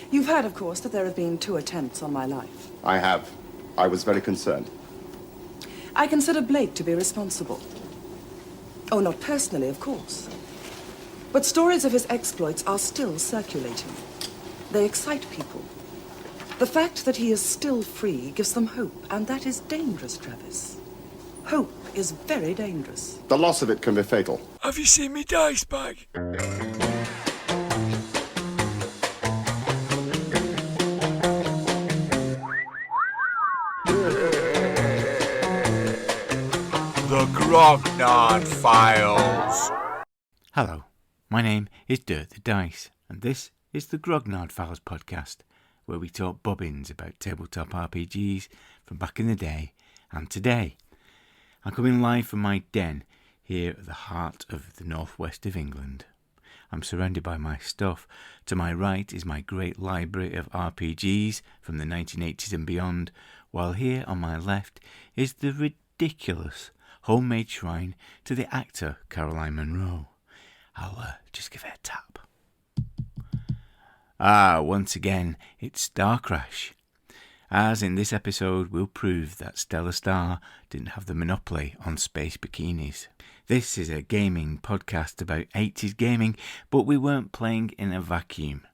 You've heard, of course, that there have been 2 attempts on my life. I have. I was very concerned. I consider Blake to be responsible. Oh, not personally, of course. But stories of his exploits are still circulating. They excite people. The fact that he is still free gives them hope, and that is dangerous, Travis. Hope is very dangerous. The loss of it can be fatal. Have you seen me dice bag? The Grognard Files. Hello, my name is Dirt the Dice, and this is the Grognard Files podcast, where we talk bobbins about tabletop RPGs from back in the day and today. I'm coming live from my den here at the heart of the northwest of England. I'm surrounded by my stuff. To my right is my great library of RPGs from the 1980s and beyond, while here on my left is the ridiculous homemade shrine to the actor Caroline Munro. I'll just give it a tap. Once again, it's Star Crash. As in this episode, we'll prove that Stellar Star didn't have the monopoly on space bikinis. This is a gaming podcast about 80s gaming, but we weren't playing in a vacuum.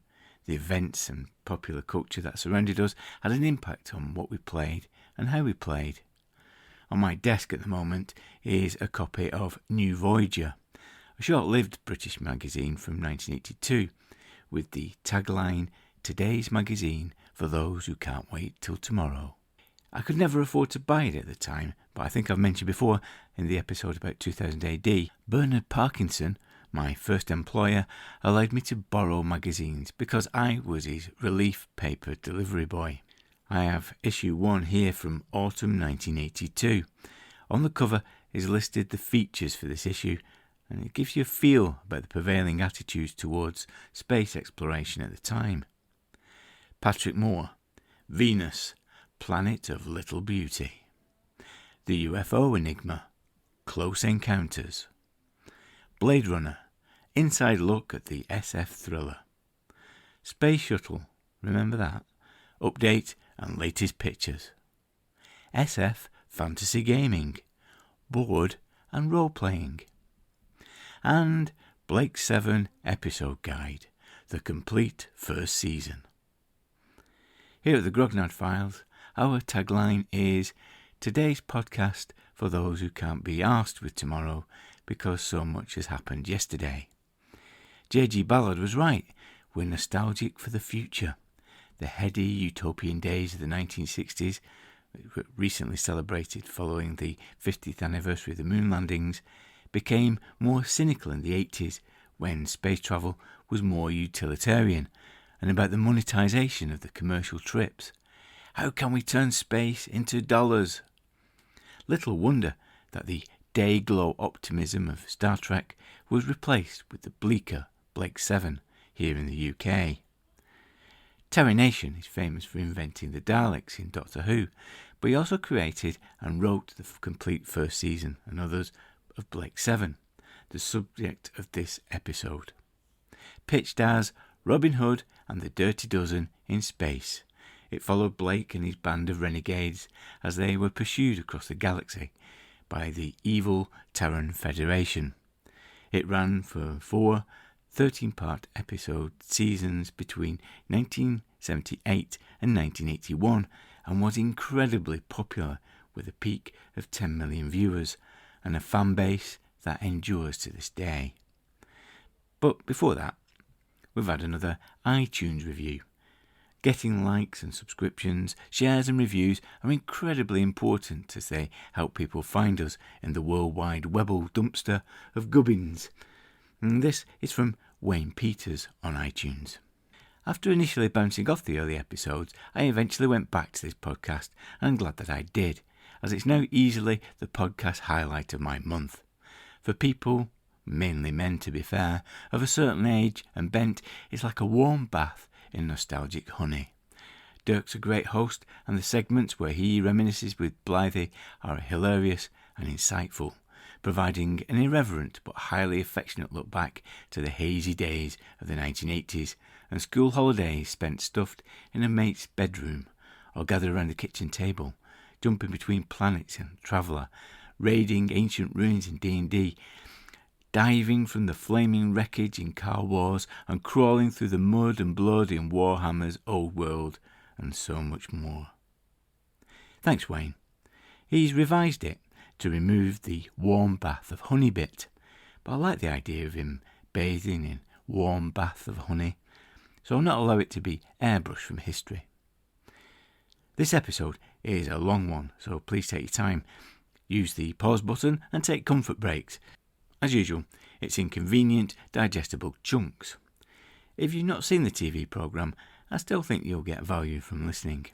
The events and popular culture that surrounded us had an impact on what we played and how we played. On my desk at the moment is a copy of New Voyager, a short-lived British magazine from 1982, with the tagline, "Today's magazine for those who can't wait till tomorrow." I could never afford to buy it at the time, but I think I've mentioned before in the episode about 2000 AD, Bernard Parkinson, my first employer, allowed me to borrow magazines because I was his relief paper delivery boy. I have issue 1 here from autumn 1982. On the cover is listed the features for this issue, and it gives you a feel about the prevailing attitudes towards space exploration at the time. Patrick Moore, Venus, Planet of Little Beauty. The UFO Enigma, Close Encounters. Blade Runner, Inside Look at the SF Thriller. Space Shuttle, remember that? Update and latest pictures. SF Fantasy Gaming, Board and Role Playing. And Blake 7 Episode Guide, the complete first season. Here at the Grognard Files, our tagline is today's podcast for those who can't be arsed with tomorrow because so much has happened yesterday. J.G. Ballard was right. We're nostalgic for the future. The heady utopian days of the 1960s, recently celebrated following the 50th anniversary of the moon landings, became more cynical in the 80s when space travel was more utilitarian and about the monetisation of the commercial trips. How can we turn space into dollars? Little wonder that the day-glow optimism of Star Trek was replaced with the bleaker Blake 7 here in the UK. Terry Nation is famous for inventing the Daleks in Doctor Who, but he also created and wrote the complete first season and others of Blake 7, the subject of this episode. Pitched as Robin Hood and the Dirty Dozen in space, it followed Blake and his band of renegades as they were pursued across the galaxy by the evil Terran Federation. It ran for 4 13-part episode seasons between 1978 and 1981 and was incredibly popular with a peak of 10 million viewers and a fan base that endures to this day. But before that, we've had another iTunes review. Getting likes and subscriptions, shares and reviews are incredibly important as they help people find us in the worldwide Webble dumpster of gubbins. And this is from Wayne Peters on iTunes. After initially bouncing off the early episodes, I eventually went back to this podcast, and I'm glad that I did, as it's now easily the podcast highlight of my month. For people, mainly men to be fair, of a certain age and bent, it's like a warm bath in nostalgic honey. Dirk's a great host, and the segments where he reminisces with Blythy are hilarious and insightful, providing an irreverent but highly affectionate look back to the hazy days of the 1980s and school holidays spent stuffed in a mate's bedroom or gathered around the kitchen table, jumping between planets in Traveller, raiding ancient ruins in D&D, diving from the flaming wreckage in Car Wars and crawling through the mud and blood in Warhammer's Old World, and so much more. Thanks, Wayne. He's revised it to remove the warm bath of honey bit, but I like the idea of him bathing in warm bath of honey, so I'll not allow it to be airbrushed from history. This episode is a long one, so please take your time. Use the pause button and take comfort breaks. As usual, it's in convenient, digestible chunks. If you've not seen the TV programme, I still think you'll get value from listening.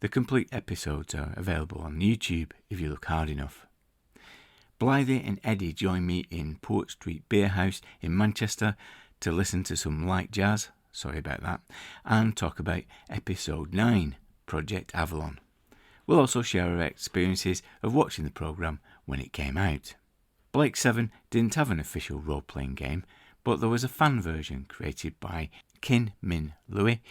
The complete episodes are available on YouTube if you look hard enough. Blythy and Eddy join me in Port Street Beer House in Manchester to listen to some light jazz, sorry about that, and talk about Episode 9, Project Avalon. We'll also share our experiences of watching the programme when it came out. Blake 7 didn't have an official role-playing game, but there was a fan version created by Kin Min Louis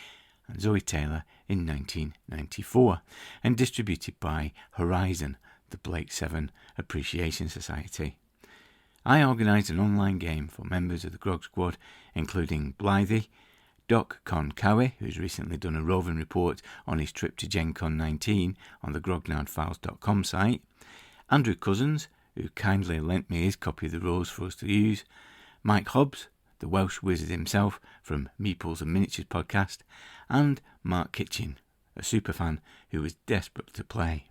and Zoe Taylor in 1994 and distributed by Horizon, the Blake 7 Appreciation Society. I organised an online game for members of the Grog Squad, including Blythy, Doc Con Cowie, who's recently done a roving report on his trip to Gen Con 19 on the grognardfiles.com site, Andrew Cousins, who kindly lent me his copy of the rules for us to use, Mike Hobbs, the Welsh wizard himself from Meeples and Miniatures podcast, and Mark Kitching, a superfan who was desperate to play.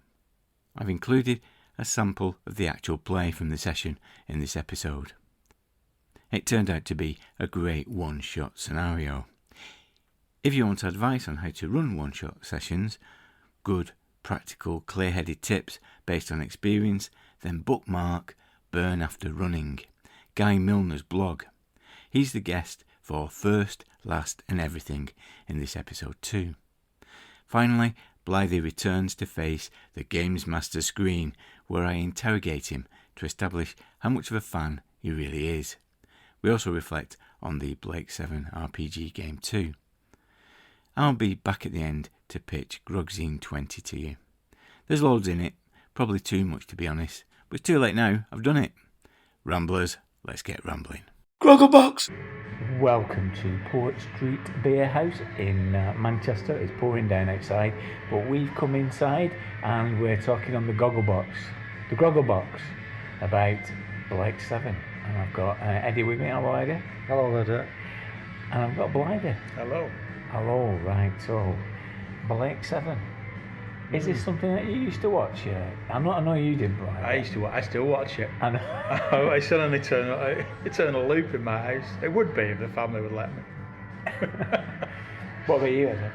I've included a sample of the actual play from the session in this episode. It turned out to be a great one-shot scenario. If you want advice on how to run one-shot sessions, good, practical, clear-headed tips based on experience, then bookmark Burn After Running, Guy Milner's blog. He's the guest for First, Last and Everything in this episode too. Finally, Blythy returns to face the Games Master screen, where I interrogate him to establish how much of a fan he really is. We also reflect on the Blake 7 RPG game too. I'll be back at the end to pitch Grogzine 20 to you. There's loads in it, probably too much to be honest, but it's too late now, I've done it. Ramblers, let's get rambling. GROGGLEBOX! Welcome to Port Street Beer House in Manchester. It's pouring down outside, but we've come inside and we're talking on the GROGGLEBOX, about Blake 7. And I've got Eddy with me. Hello, Eddy. Hello there. And I've got Blythy. Hello. Hello, right, so Blake 7. Is this something that you used to watch? I know you did, Blythy. I still watch it. I know. It's on an eternal loop in my house. It would be if the family would let me. What about you, Eddy?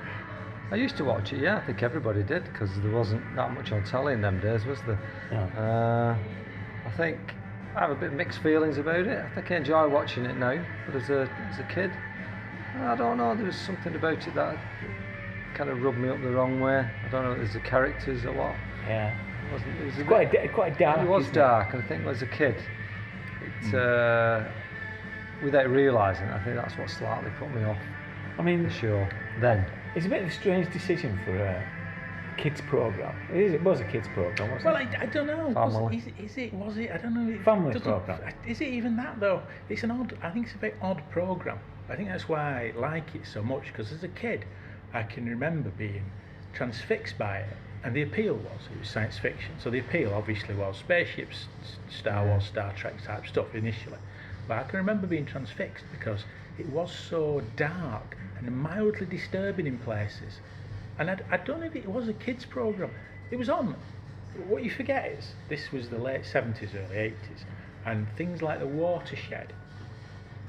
I used to watch it, yeah. I think everybody did, because there wasn't that much on telly in them days, was there? No. I think I have a bit of mixed feelings about it. I think I enjoy watching it now, but as a kid, I don't know, there was something about it that kind of rubbed me up the wrong way. I don't know if there's the characters or what. Yeah. It was quite dark. It was dark, and I think as a kid, without realising, I think that's what slightly put me off. I mean, for sure. Then it's a bit of a strange decision for a kids programme. It was a kids programme, wasn't it? Well, I don't know. Family. Was it? I don't know. Family programme. Is it even that though? It's an odd. I think it's a very odd programme. I think that's why I like it so much, because as a kid, I can remember being transfixed by it. And the appeal it was science fiction. So the appeal obviously was spaceships, Star Wars, Star Trek type stuff initially. But I can remember being transfixed because it was so dark and mildly disturbing in places. And I don't know if it was a kids programme. It was on. What you forget is this was the late 70s, early 80s, and things like The Watershed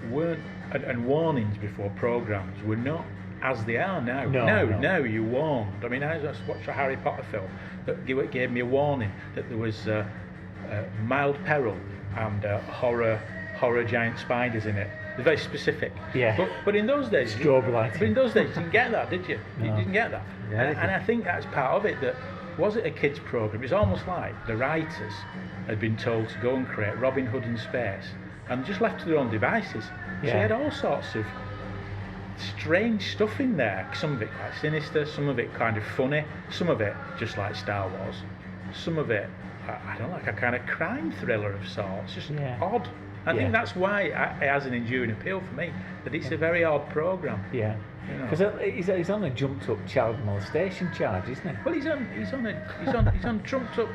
weren't, and warnings before programmes were not as they are now. No, you warned. I mean, I just watched a Harry Potter film that gave me a warning that there was mild peril and horror giant spiders in it. They're very specific. Yeah. But in those days, strobe lighting. But in those days, you didn't get that, did you? No. You didn't get that. Yeah, and I think that's part of it. That was it a kids program? It's almost like the writers had been told to go and create Robin Hood in space, and just left to their own devices. So Yeah. you had all sorts of strange stuff in there. Some of it quite sinister, some of it kind of funny, some of it just like Star Wars, some of it I don't know, like a kind of crime thriller of sorts, just odd. I think that's why it has an enduring appeal for me, that it's a very odd programme. Yeah. Because he's on a jumped up child molestation charge, isn't he? Well, he's on trumped up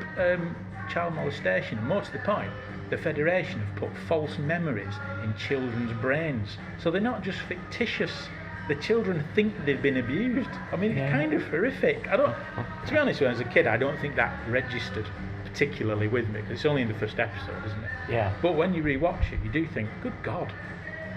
child molestation, and more to the point, the Federation have put false memories in children's brains, so they're not just fictitious. The children think they've been abused. I mean, it's kind of horrific. To be honest, when I was a kid, I don't think that registered particularly with me, because it's only in the first episode, isn't it? Yeah. But when you rewatch it, you do think, good God,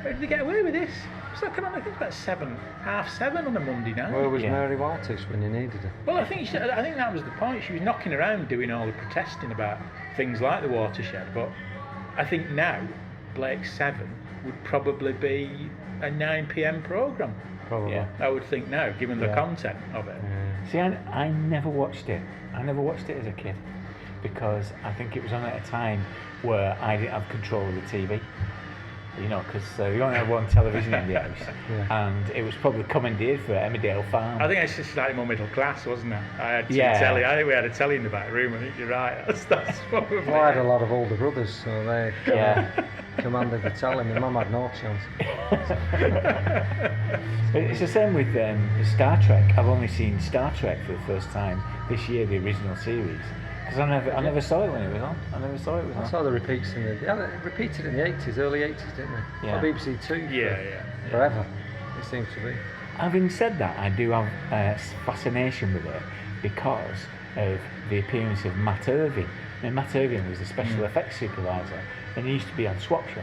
how did they get away with this? It's like, I think it's about 7:30 on a Monday night. Where was Mary Walters when you needed her? Well, I think that was the point. She was knocking around doing all the protesting about things like the watershed. But I think now, Blake 7 would probably be a 9 p.m. programme. Probably. Yeah. I would think now, given the content of it. See, I never watched it. I never watched it as a kid because I think it was on at a time where I didn't have control of the TV. You know, because you only had one television in the house, and it was probably commandeered for Emmerdale Farm. I think it's just slightly more middle class, wasn't it? I had telly. I think we had a telly in the back room. I think you're right. That's probably. Well, I had a lot of older brothers, so they commanded the telly. My mum had no chance. It's the same with Star Trek. I've only seen Star Trek for the first time this year, the original series. Because I never saw it when it was on. I saw the repeats in they repeated in the 80s, early 80s, didn't they? Yeah. On BBC Two. Forever, it seems to be. Having said that, I do have fascination with it because of the appearance of Matt Irving. Now, Matt Irving was the special effects supervisor, and he used to be on Swap Shop.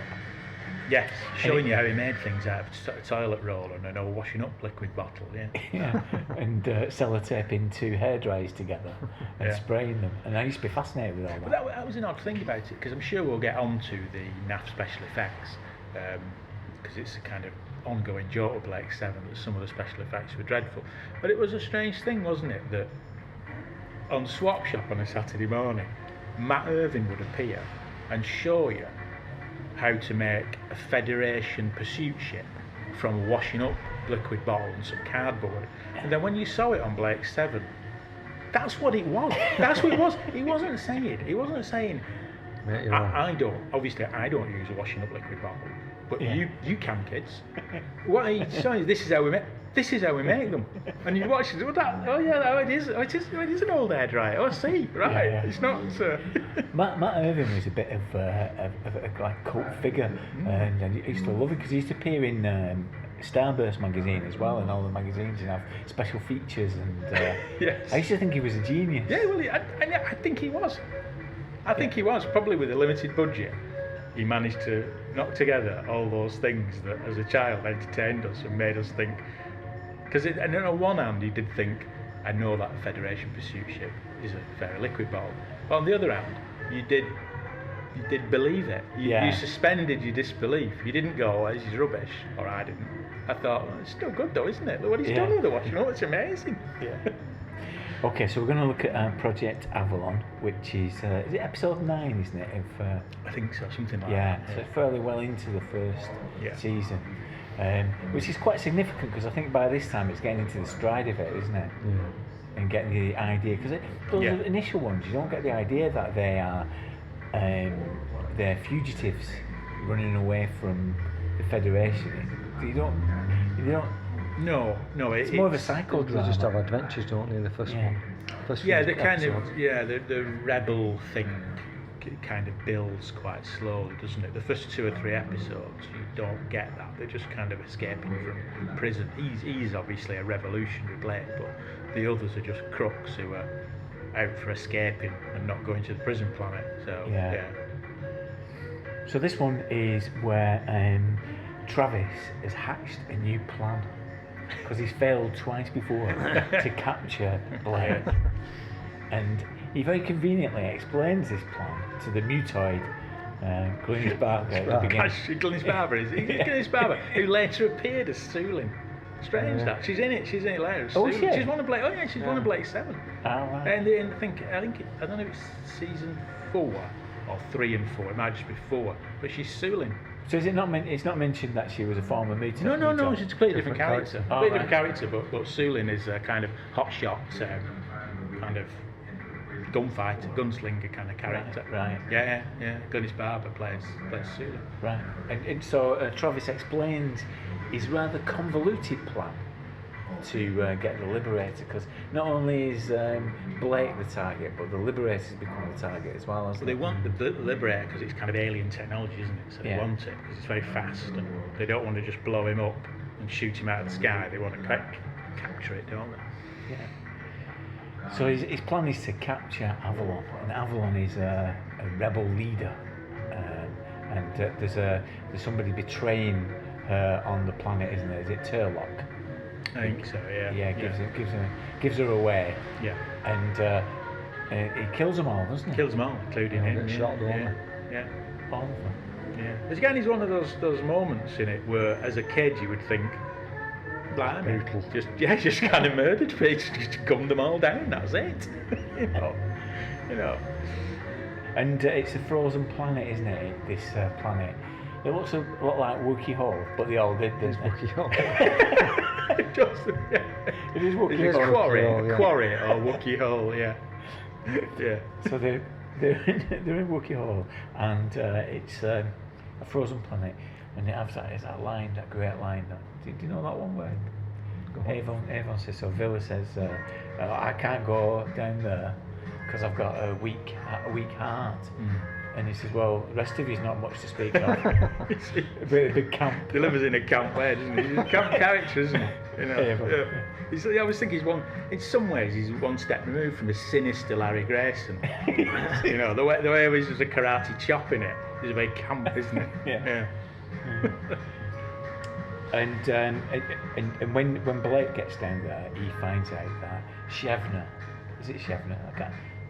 Yes, showing you how he made things out of a toilet roll and an old washing up liquid bottle, and sellotaping two hairdryers together and spraying them. And I used to be fascinated with all that. But that was an odd thing about it, because I'm sure we'll get on to the NAF special effects, because it's a kind of ongoing joke of Blake 7 that some of the special effects were dreadful. But it was a strange thing, wasn't it, that on Swap Shop on a Saturday morning, Matt Irving would appear and show you how to make a Federation pursuit ship from a washing up liquid bottle and some cardboard. And then when you saw it on Blake 7, that's what it was. That's what it was. He wasn't saying I don't use a washing up liquid bottle, but you can, kids. What he's saying is, this is how we make them. And you watch it, it is an old hairdryer. Oh, see, right. It's not Matt Irving was a bit of a like cult figure, and I used to love it because he used to appear in Starburst magazine as well, and all the magazines and have special features, and I used to think he was a genius. Yeah, well, I think he was. I think he was, probably with a limited budget. He managed to knock together all those things that as a child entertained us and made us think. Because on one hand he did think, I know that Federation pursuit ship is a very liquid bottle. But on the other hand, you did believe it. You suspended your disbelief. You didn't go, oh, this is rubbish, or I didn't. I thought, well, it's still good though, isn't it? Look what he's done with the washing up, it's amazing. Yeah. Okay, so we're going to look at Project Avalon, which is it episode 9, isn't it? I think so, something like that. Yeah, so it's fairly well into the first season, which is quite significant because I think by this time it's getting into the stride of it, isn't it? Yeah. And getting the idea, because those initial ones, you don't get the idea that they are they're fugitives running away from the Federation. You don't. No, it's more of a psychodrama. They just have adventures, don't they, in the first one? The kind of the rebel thing kind of builds quite slowly, doesn't it? The first 2 or 3 episodes, you don't get that. They're just kind of escaping from prison. He's obviously a revolutionary Blake, but the others are just crooks who are out for escaping and not going to the prison planet. So So this one is where Travis has hatched a new plan, because he's failed twice before to capture Blake. And he very conveniently explains this plan to the mutoid Glynis Barber at the beginning. Glynis Barber, is he? Glynis Barber, who later appeared as Sulin. Strange that. She's in it later. Oh, is she? She's one of Blake. Oh yeah, she's one of Blake's 7. Oh, right. And I think I don't know if it's season 4 or 3 and 4. It might just be 4. But she's Sulin. So is it not? It's not mentioned that she was a former meter. No. She's a completely different character. Oh, Completely right. different character. But Sulin is a kind of hotshot, kind of gunfighter, gunslinger kind of character. Right. Yeah. Glynis Barber plays Sulin. Right. And so Travis explains his rather convoluted plan to get the Liberator, because not only is Blake the target, but the Liberator's become the target as well. They want the Liberator because it's kind of alien technology, isn't it? So they want it because it's very fast, and they don't want to just blow him up and shoot him out of the sky. They want to capture it, don't they? Yeah. So his plan is to capture Avalon, and Avalon is a rebel leader, and there's somebody betraying her on the planet, isn't there? Is it Turlock? I think so. Yeah. Yeah, gives her away. Yeah. And he kills them all, doesn't he? Kills them all, including him. Shot, don't they? Yeah. All of them. Yeah. Again, it's one of those moments in it where, as a kid, you would think, blimey, just kind of murdered people, just gunned them all down. That's it. you know. And it's a frozen planet, isn't it? This planet. It looks a lot like Wookiee Hole, but they all did, didn't they? Wookiee Hole. It does. Yeah. It is Wookiee It's Hole. Quarry or Wookiee Hole. Yeah. Yeah. So they're in Wookiee Hole, and it's a frozen planet, and it has that line, that great line. Do you know that one word? Avon says so. Vila says, "I can't go down there because I've got a weak heart." And he says, "Well, the rest of you's not much to speak of." A big camp. He lives in a camp where, doesn't he? He's a camp character, isn't he? You know. Yeah. I always think in some ways, he's one step removed from the sinister Larry Grayson. You know, the way he's just a karate chop in it. He's very camp, isn't it? Yeah. And when Blake gets down there, he finds out that Shevna, is it Shevna?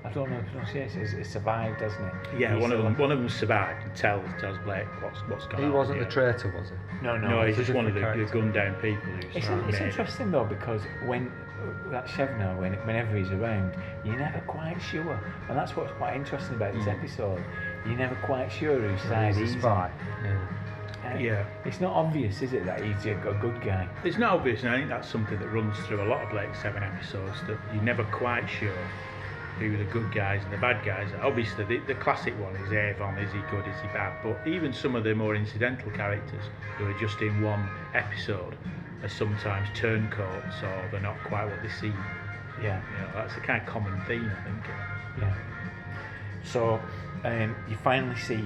I don't know the pronunciation. It's survived, doesn't it? Yeah, one of them survived and tells Blake what's going on. He wasn't the traitor, was he? No, he's just one of the gunned down people who's It's interesting though, because when that Shevna, whenever he's around, you're never quite sure, and that's what's quite interesting about this episode. You're never quite sure whose side he's on. Yeah. It's not obvious, is it, that he's a good guy? It's not obvious, and I think that's something that runs through a lot of Blake's 7 episodes, that you're never quite sure who the good guys and the bad guys are. Obviously, the classic one is Avon. Is he good? Is he bad? But even some of the more incidental characters who are just in one episode are sometimes turncoats, or they're not quite what they seem. Yeah. You know, that's a kind of common theme, I think. Yeah. So you finally see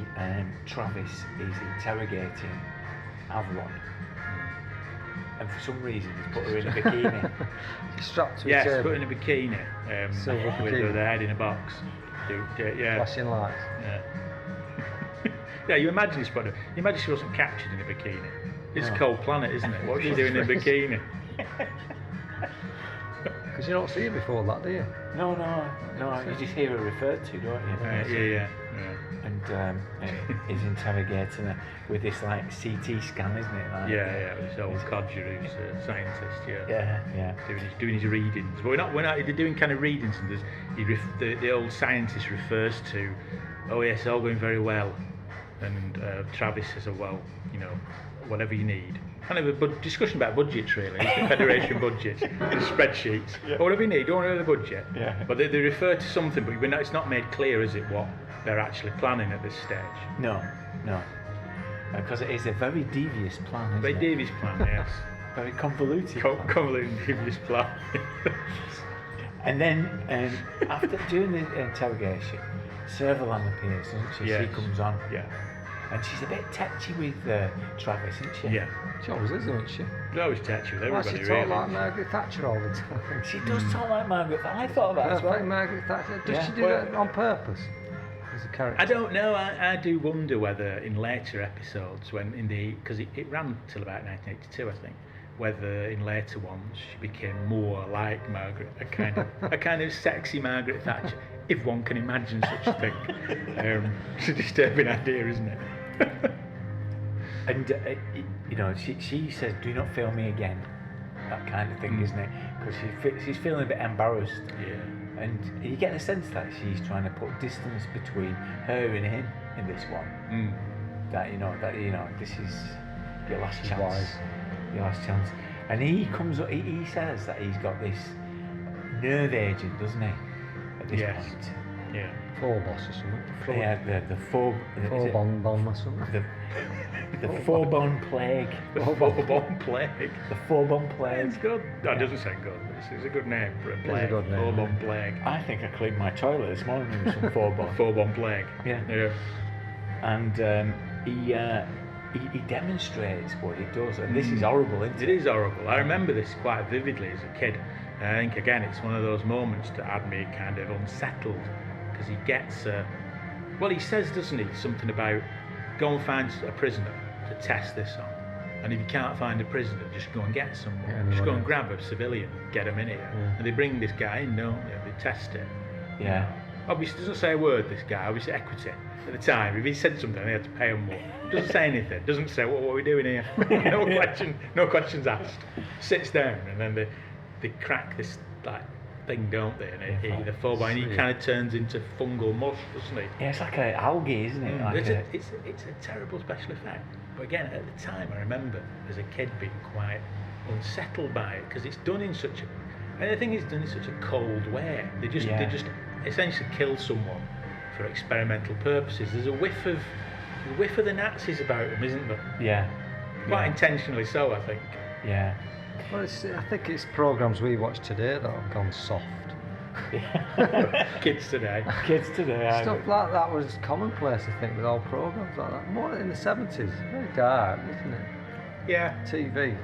Travis is interrogating Avalon, and for some reason he's put her in a bikini. He's strapped to a Yes, table. put in a bikini, Silver with bikini. her head in a box. Yeah. Flashing lights. Yeah. Yeah, you imagine she wasn't captured in a bikini. It's a cold planet, isn't it? What's she doing in a bikini? Because you don't see it before that, do you? No, you just hear her referred to, don't you? Yeah. And he's interrogating her with this like CT scan, isn't it? Like, Yeah. This old codger who's a scientist. Yeah. Doing his readings, but we're not. They're doing kind of readings, and the old scientist refers to, oh yes, it's all going very well, and Travis says, oh well, you know, whatever you need. Kind of a discussion about budgets, really. The Federation budget, the spreadsheets. Yeah. Or whatever you need, don't know the budget. Yeah. But they refer to something, but it's not made clear, is it, what they're actually planning at this stage? No. Because it is a very devious plan, isn't Very it? devious plan, yes. Very convoluted. plan. Convoluted, devious plan. And then during the interrogation, Servalan appears, doesn't she? Yes. She comes on. Yeah. And she's a bit touchy with Travis, isn't she? Yeah. She always is, isn't she? They always touch with Why everybody, she talk really. like Margaret Thatcher all the time? She does talk like Margaret. I thought that as well. Perfect Margaret Thatcher. Does Yeah. she do that on purpose? As a character? I don't know. I do wonder whether in later episodes, because it ran till about 1982, I think, whether in later ones she became more like Margaret, a kind of sexy Margaret Thatcher, if one can imagine such a thing. It's a disturbing idea, isn't it? And she says, "Do not fail me again." That kind of thing, isn't it? Because she's feeling a bit embarrassed. Yeah. And you get the sense that she's trying to put distance between her and him in this one. that this is your last chance. Wise. Your last chance. And he comes up. He says that he's got this nerve agent, doesn't he? At this point. Yeah. Phobos or something. The Phobon bomb or something. The Phobon plague. The Phobon plague. The Phobon plague. It's good. That doesn't sound good. It's a good name for a plague. a good name. Phobon plague. I think I cleaned my toilet this morning with some Phobon. Phobon plague. Yeah. And he demonstrates what it does, and this is horrible, isn't it? It is horrible. I remember this quite vividly as a kid. I think, again, it's one of those moments that had me kind of unsettled, because he gets, he says, doesn't he, something about go and find a prisoner to test this on, and if you can't find a prisoner, just go and get someone. Just go and grab a civilian, get him in here. Yeah. And they bring this guy in, don't they? They test it. Yeah. Obviously, doesn't say a word, this guy, obviously equity. At the time, if he said something, they had to pay him more. Doesn't say anything. Doesn't say, what are we doing here? No questions asked. Sits down, and then they crack this thing, don't they? And the Phobon, he kind of turns into fungal mush, doesn't he? Yeah, it's like an algae, isn't it? It's a terrible special effect. But again, at the time, I remember as a kid being quite unsettled by it, because it's done in such a. And the thing is, done in such a cold way. They just essentially kill someone for experimental purposes. There's a whiff of the Nazis about them, isn't there? Yeah. Quite intentionally so, I think. Yeah. Well, I think it's programmes we watch today that have gone soft. Kids today. Stuff like that was commonplace, I think, with all programmes like that. More in the 70s. Very dark, wasn't it? Yeah. TV.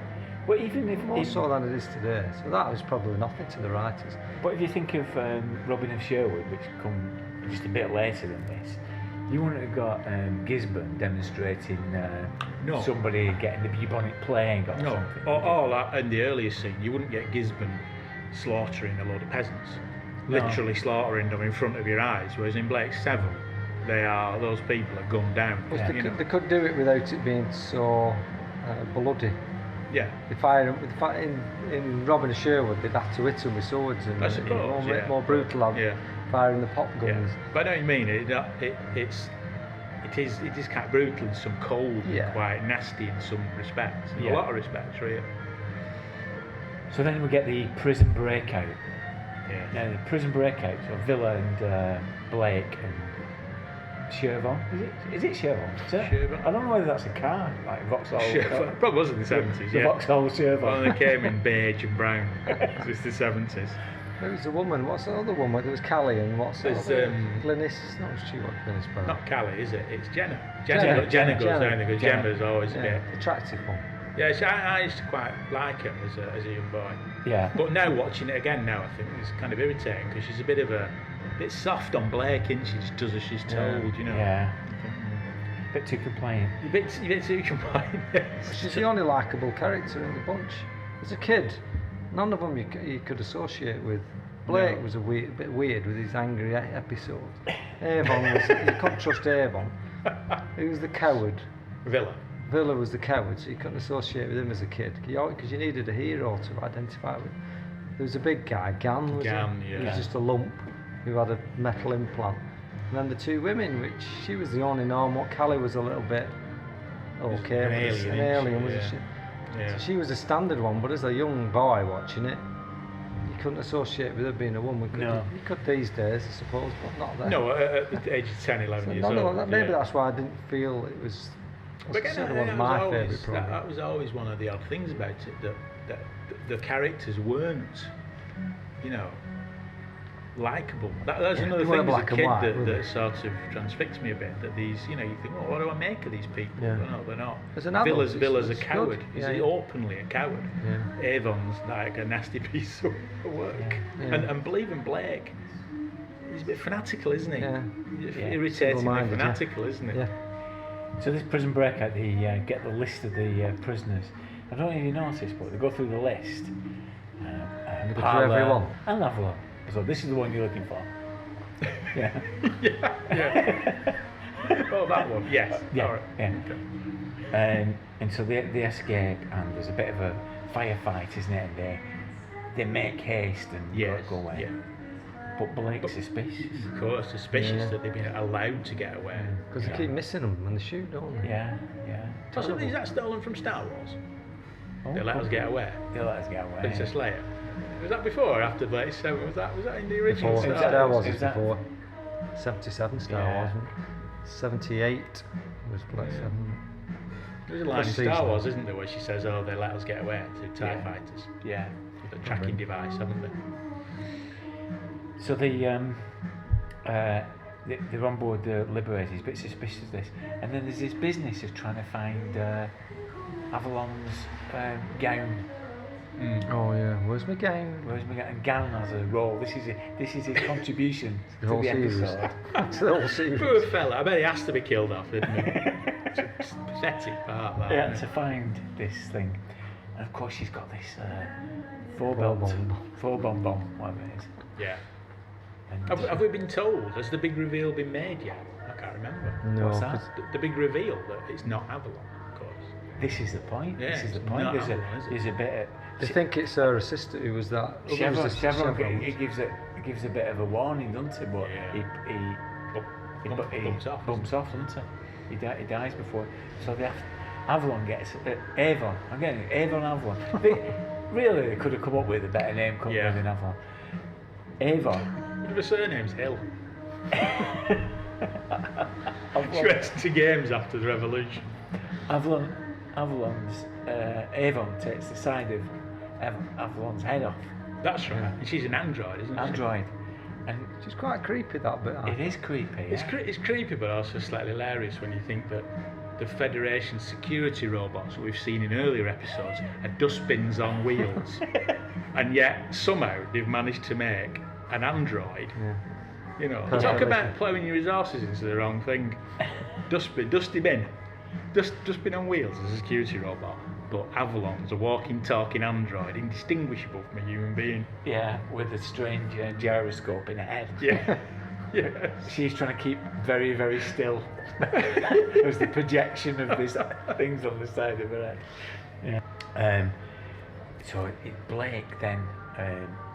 But even if More so than it is today. So that was probably nothing to the writers. But if you think of Robin of Sherwood, which come just a bit later than this, you wouldn't have got Gisborne demonstrating somebody getting the bubonic plague or something. Or that in the earlier scene, you wouldn't get Gisborne slaughtering a load of peasants. Literally slaughtering them in front of your eyes, whereas in Blake 7, those people are gunned down. They could do it without it being so bloody. Yeah. They fire in Robin of Sherwood, they'd have to hit them with swords and I suppose, more brutal firing the pop guns. Yeah. But I know what you mean. It is kind of brutal in some cold, and quite nasty in some respects. In a lot of respects, really. So then we get the prison breakout. Yeah. Now the prison breakout, so Vila and Blake and Shervon. Is it Shervon? Shervon. I don't know whether that's a car, like Vauxhall. Shervon. Probably was in the 70s, The Vauxhall Shervon. Well, they came in beige and brown. It's the 70s. There was a woman, what's the other woman? There was Callie and what's the other? Glynis, not she what Glynis Brown. Not Callie, is it? It's Jenna. Jenna Jenna goes down there because Gemma's always a bit attractive one. Yeah, I used to quite like her as a young boy. Yeah. But now watching it again now, I think it's kind of irritating because she's a bit soft on Blake, isn't she? Just does as she's told, you know. Yeah. A bit too compliant. A bit too compliant. She's the only likeable character in the bunch. As a kid, none of them you could associate with. Blake was a bit weird with his angry episodes. Avon was, you couldn't trust Avon. He was the coward. Vila was the coward, so you couldn't associate with him as a kid because you needed a hero to identify with. There was a big guy, Gan, he was just a lump who had a metal implant. And then the two women, which she was the only normal. Callie was a little bit okay, an alien, wasn't she? Yeah. So she was a standard one, but as a young boy watching it, you couldn't associate with her being a woman. You could these days, I suppose, but not then. No, at the age of 10, 11 years old. Maybe that's why I didn't feel it was. But again, one of my favourite programmes. That was always one of the odd things about it, that the characters weren't, likeable. That's another thing as a kid that sort of transfixed me a bit. That these, you think, well, what do I make of these people? Yeah. They're not. As an adult, Villa's a coward. Good. He's openly a coward. Yeah. Avon's like a nasty piece of work. Yeah. And believing Blake, he's a bit fanatical, isn't he? Yeah. Irritatingly fanatical, isn't he? Yeah. So this prison breakout, they get the list of the prisoners. I don't know if you noticed, but they go through the list. They go through everyone. And Avon. So this is the one you're looking for. Yeah. Oh, that one. Yes. Yeah. All right. Yeah. Okay. And so they escape, and there's a bit of a firefight, isn't it? And they make haste and go away. Yeah. But Blake's suspicious. Of course, suspicious that they've been allowed to get away. Because they keep missing them when they shoot, don't they? Yeah. Possibly, is that stolen from Star Wars? Oh, They let us get away. They let us get away. Princess Leia. Was that before or after Blade 7? Was that in the original Before. Star Star Wars? Wars Is is that- before. 77 Star Yeah. Wars, wasn't it? 78 was Black 7. There's a line in First Star season. Wars, isn't there, where she says, "Oh, they let us get away" to TIE Yeah. fighters. Yeah. With a tracking device, haven't they? So they're on board the Liberators, a bit suspicious of this. And then there's this business of trying to find Avalon's gown. Oh yeah, where's my game? Whereas and Gown has a role. This is his contribution The to whole the series. episode. To the whole series. Poor fella, I bet he has to be killed off, isn't he? It's a pathetic part, that. Yeah, isn't to it? find this thing. And of course she's got this four bomb. bomb, whatever it is. Yeah. And Have we been told? Has the big reveal been made yet? I can't remember. No, What's that? 'cause The big reveal that it's not Avalon, of course. this is the point. Yeah, this is the it's point. not There's Avalon, is it? there's a bit they think it's her sister who was that. of who Chevron, was the Chevron Chevron. it gives a bit of a warning, doesn't it? But Yeah. he Bumps off, bumps off, doesn't he? He dies before. So they have, Avalon gets Avon. I'm getting it, Avon Avalon. Really, they could have come up with a better name company Yeah. than Avalon. Avon. One of her surname's Hill. Avalon. She went to games after the revolution. Avalon's Avon takes the side of Avalon's head off. That's right. And she's an android, isn't she? Android. And She's quite creepy, that bit. it is creepy. It's, Yeah. it's creepy, but also slightly hilarious when you think that the Federation security robots that we've seen in earlier episodes are dustbins on wheels, and yet somehow they've managed to make an android. You know, Perfect. talk about plowing your resources into the wrong thing. Dustbin on wheels as a security robot, but Avalon's a walking, talking android, indistinguishable from a human being. Yeah, with a strange gyroscope in her head. Yeah. Yes. She's trying to keep very, very still. There's the projection of these things on the side of her head. Yeah. So Blake then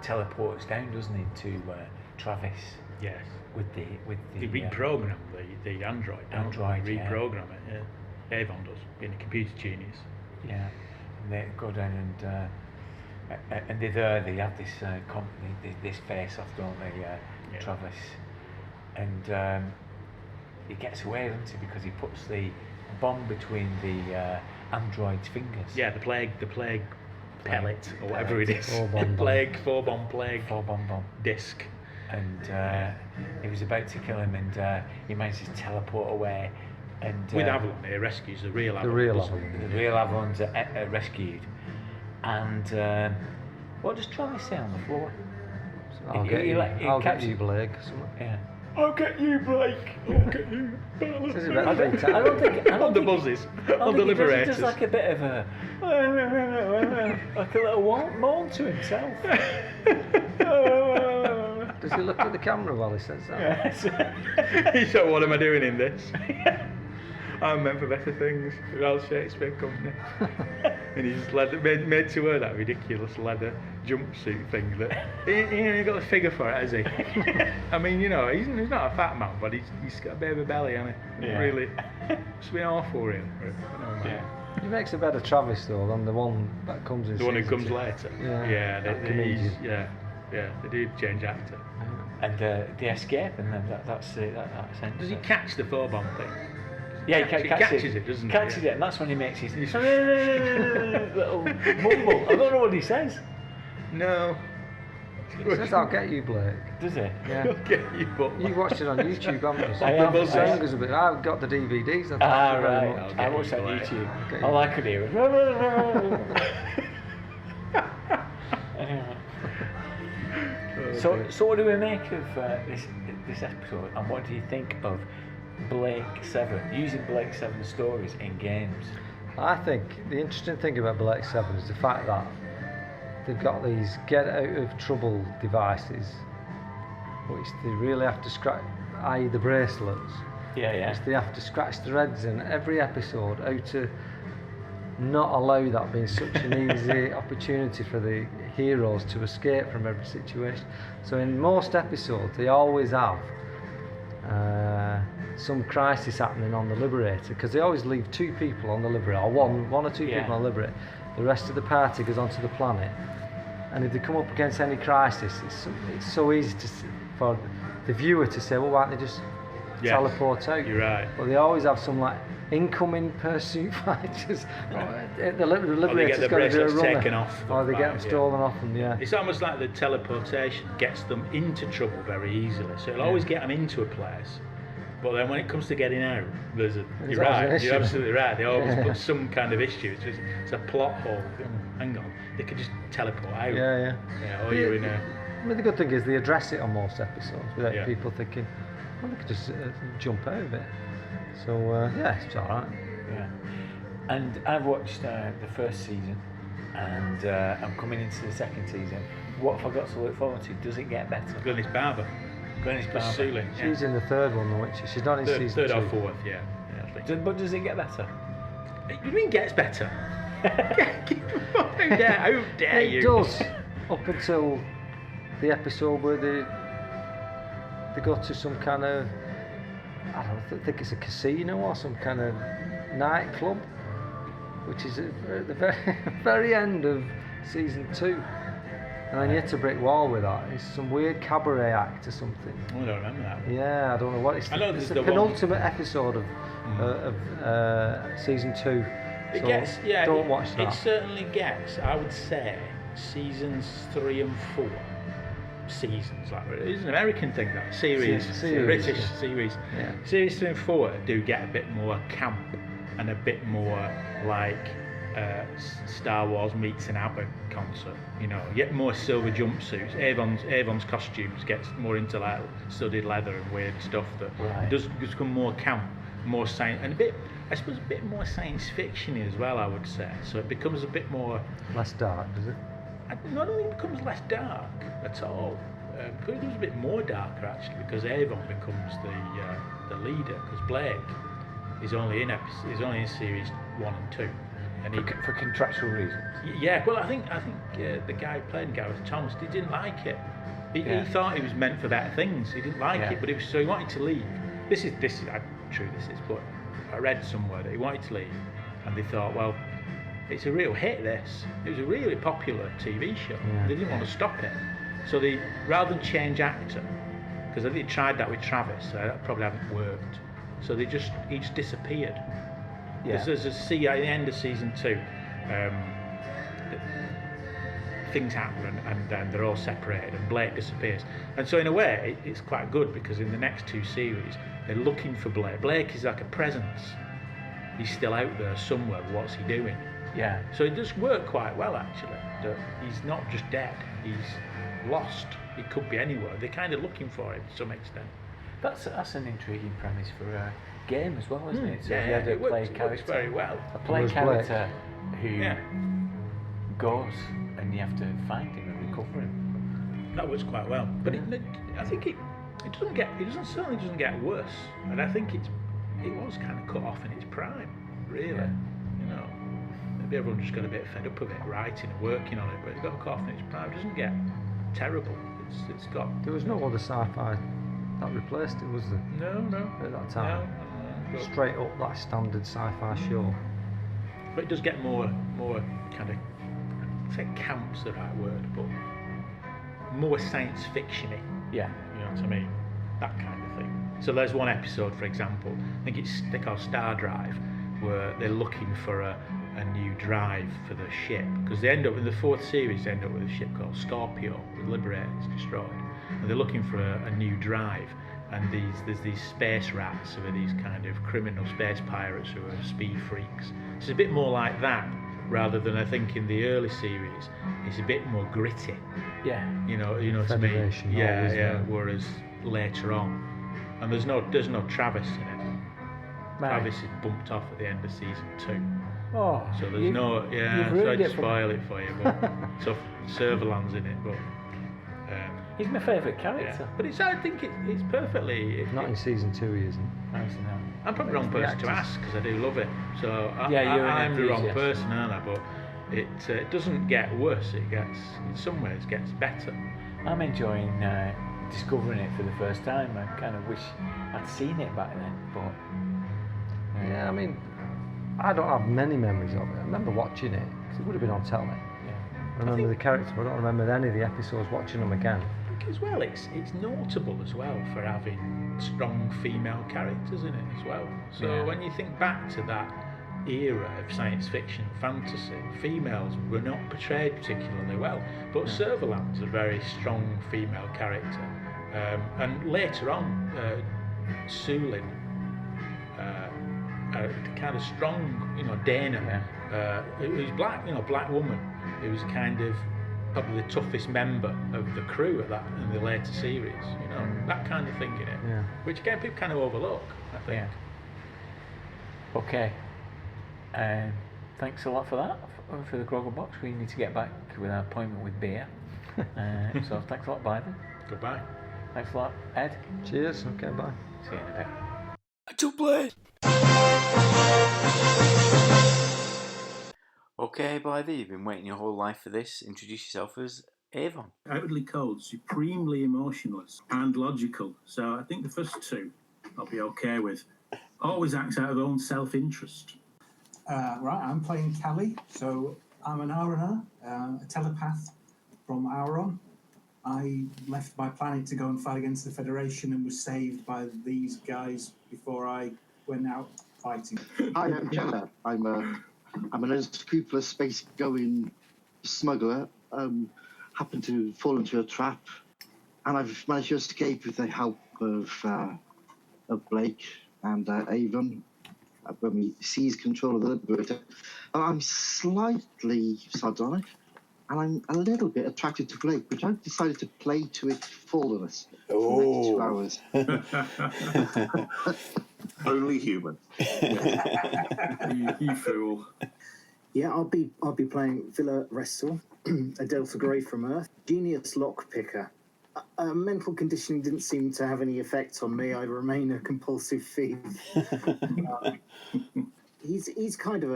teleports down, doesn't he, to Travis Yes. with the They reprogram the android. don't Android, they? yeah. Reprogram it. Yeah. Avon does, being a computer genius. Yeah, and they go down and they're there. They have this company, this face-off, don't they, Yeah. Travis? And he gets away, doesn't he, because he puts the bomb between the android's fingers. Yeah, the plague pellet or whatever it is. Four-bomb plague Bomb. disc. And he was about to kill him, and he manages to teleport away. And With Avalon, he rescues the real Avalon. The real doesn't Avalon. the real Avalon's rescued. And what does Travis say on the floor? I'll He- get he you. like- he I'll get catches- you, Blake. Something. Yeah. I'll get you, Blake. I'll get you, Bella. Says it I about don't, three I don't think. I don't On the think- buzzes, I don't on the think he does- He liberators. does like a bit of a like a little moan to himself. Does he look at the camera while he says that? He said, "What am I doing in this? I'm meant for better things." Welsh Shakespeare Company. And he's made to wear that ridiculous leather jumpsuit thing that he got a figure for it, has he? I mean, you know, he's not a fat man, but he's got a bit of a belly, hasn't he? Yeah. Really, it's been awful, really. He makes a better Travis though than the one that comes in. The one who season comes two. later. Yeah, that he's, comedian. yeah, they do change actor. And they escape, and then that's it. That's it. Does he catch the phobon thing? Yeah, He catches it, doesn't he? Catches Yeah. it, and that's when he makes his little mumble. I don't know what he says. No. He says, "I'll get you, Blake." Does he? Yeah. I'll get you, but You've watched it on YouTube, haven't you? I have. The song is a bit. I've got the DVDs. Thank Ah, you very right. much. Okay. I watched that on Blake. YouTube. Okay. All I could hear was. Anyway. So what do we make of this episode, and what do you think of Blake 7, using Blake 7 stories in games? I think the interesting thing about Blake 7 is the fact that they've got these get out of trouble devices, which they really have to scratch, i.e. the bracelets, Yeah. which they have to scratch their heads in every episode how to not allow that being such an easy opportunity for the heroes to escape from every situation. So in most episodes, they always have some crisis happening on the Liberator, because they always leave 2 people on the Liberator, or one or two people on the Liberator. The rest of the party goes onto the planet, and if they come up against any crisis, it's so easy for the viewer to say, well, why don't they just teleport out? You're right. But they always have some like incoming pursuit fighters. The Liberator's got to do a runner, taken off, or they get them stolen off them. Yeah, it's almost like the teleportation gets them into trouble very easily. So it'll always get them into a place. But then when it comes to getting out, you're right. You're absolutely right. They always put some kind of issue. It's a plot hole. Hang on, they could just teleport out. Yeah. Or you're in a. I mean, the good thing is they address it on most episodes without people thinking, well, they could just jump out of it. So it's all right. Yeah. And I've watched the first season, and I'm coming into the second season. What have I got to look forward to? Does it get better? Glenys Barber. Suling. She's in the third one, though, isn't she? She's not in season 2. Third or fourth, yeah. But does it get better? You mean gets better? How dare you? It does, up until the episode where they go to some kind of, I don't think it's a casino or some kind of nightclub, which is at the very end of season 2. And then you hit a brick wall with that. It's some weird cabaret act or something. I don't remember that one. Yeah, I don't know what it's. It's the penultimate episode of season 2. It gets, don't watch that. It certainly gets, I would say, seasons 3 and 4. Seasons, like it's an American thing, that series. British series. Yeah. Series 3 and 4 do get a bit more camp and a bit more like Star Wars meets an ABBA concert. You know, you get more silver jumpsuits. Avon's costumes gets more into like studded leather and weird stuff that does become more camp, more science, and I suppose a bit more science fiction-y as well, I would say. So it becomes a bit more less dark, does it? I don't think it becomes less dark at all. It becomes a bit more darker actually, because Avon becomes the leader, because Blake is only in series 1 and 2. And for contractual reasons. Yeah, well, I think the guy who played Gareth Thomas, he didn't like it. He thought he was meant for better things. He didn't like it, but so he wanted to leave. This is I'm true. This is, but I read somewhere that he wanted to leave, and they thought, well, it's a real hit. It was a really popular TV show. They didn't want to stop it, so they, rather than change actor, because I think they tried that with Travis, so that probably hadn't worked. So he just disappeared. Yeah. There's at the end of season 2, things happen and they're all separated and Blake disappears. And so in a way, it's quite good, because in the next 2 series, they're looking for Blake. Blake is like a presence. He's still out there somewhere. What's he doing? Yeah. So it does work quite well, actually. That he's not just dead. He's lost. He could be anywhere. They're kind of looking for him to some extent. That's an intriguing premise for a game as well, isn't it? So yeah, you have it works very well. A play character who goes and you have to find him and recover him. That works quite well. But I think it certainly doesn't get worse. And I think it was kind of cut off in its prime, really. Yeah. You know, maybe everyone just got a bit fed up of it, writing and working on it. But it got cut off in its prime. It doesn't get terrible. It's got. There was no other sci-fi that replaced it, was there? No. At that time. No. Straight up that standard sci-fi show. But it does get more kind of, I think camp's the right word, but more science fiction-y. Yeah. You know what I mean? That kind of thing. So there's one episode, for example, I think they call Star Drive, where they're looking for a new drive for the ship, because they end up in the 4th series, they end up with a ship called Scorpio, the Liberator is destroyed, and they're looking for a new drive. And there's these space rats who are these kind of criminal space pirates who are speed freaks. So it's a bit more like that, rather than I think in the early series, it's a bit more gritty. Yeah. You know what I mean? Yeah. Whereas later on, and there's no Travis in it. Travis is bumped off at the end of season 2. Oh. So there's no. Yeah. So I'd spoil it for you, but so Serverland's in it, but. He's my favourite character. But I think it's perfectly. Not in season 2, he isn't. I'm probably the wrong person to ask because I do love it. So I'm the wrong person, aren't I? But it doesn't get worse. It gets, in some ways, gets better. I'm enjoying discovering it for the first time. I kind of wish I'd seen it back then, but yeah, I mean, I don't have many memories of it. I remember watching it because it would have been on telly. I remember the character, but I don't remember any of the episodes watching them again. I think as well, it's notable as well for having strong female characters in it as well. So when you think back to that era of science fiction fantasy, females were not portrayed particularly well, but Servalan's a very strong female character. And later on, Sulin, a kind of strong, Dana, who's black, black woman, who was kind of probably the toughest member of the crew at that in the later series, that kind of thing in it, which again people kind of overlook, I think. Okay. Thanks a lot for that, for the Grogglebox. We need to get back with our appointment with beer. So thanks a lot, Blythy. Goodbye. Thanks a lot, Ed. Cheers. Okay, bye. See you in a bit. I don't play. Okay, Blythy, you've been waiting your whole life for this. Introduce yourself as Avon. Outwardly cold, supremely emotionless, and logical. So I think the first two I'll be okay with. Always acts out of own self-interest. Right, I'm playing Cowie, so I'm an Aroner, a telepath from Avon. I left my planet to go and fight against the Federation and was saved by these guys before I went out fighting. Hi, I'm Jenna. I'm an unscrupulous space-going smuggler. Happened to fall into a trap, and I've managed to escape with the help of Blake and Avon when we seized control of the Liberator. I'm slightly sardonic, and I'm a little bit attracted to Blake, which I've decided to play to its fullness for the next 2 hours. Only human. You fool. Yeah, I'll be playing Vila Wrestle, a Delta Grey from Earth, genius lockpicker. Mental conditioning didn't seem to have any effect on me. I remain a compulsive thief. He's kind of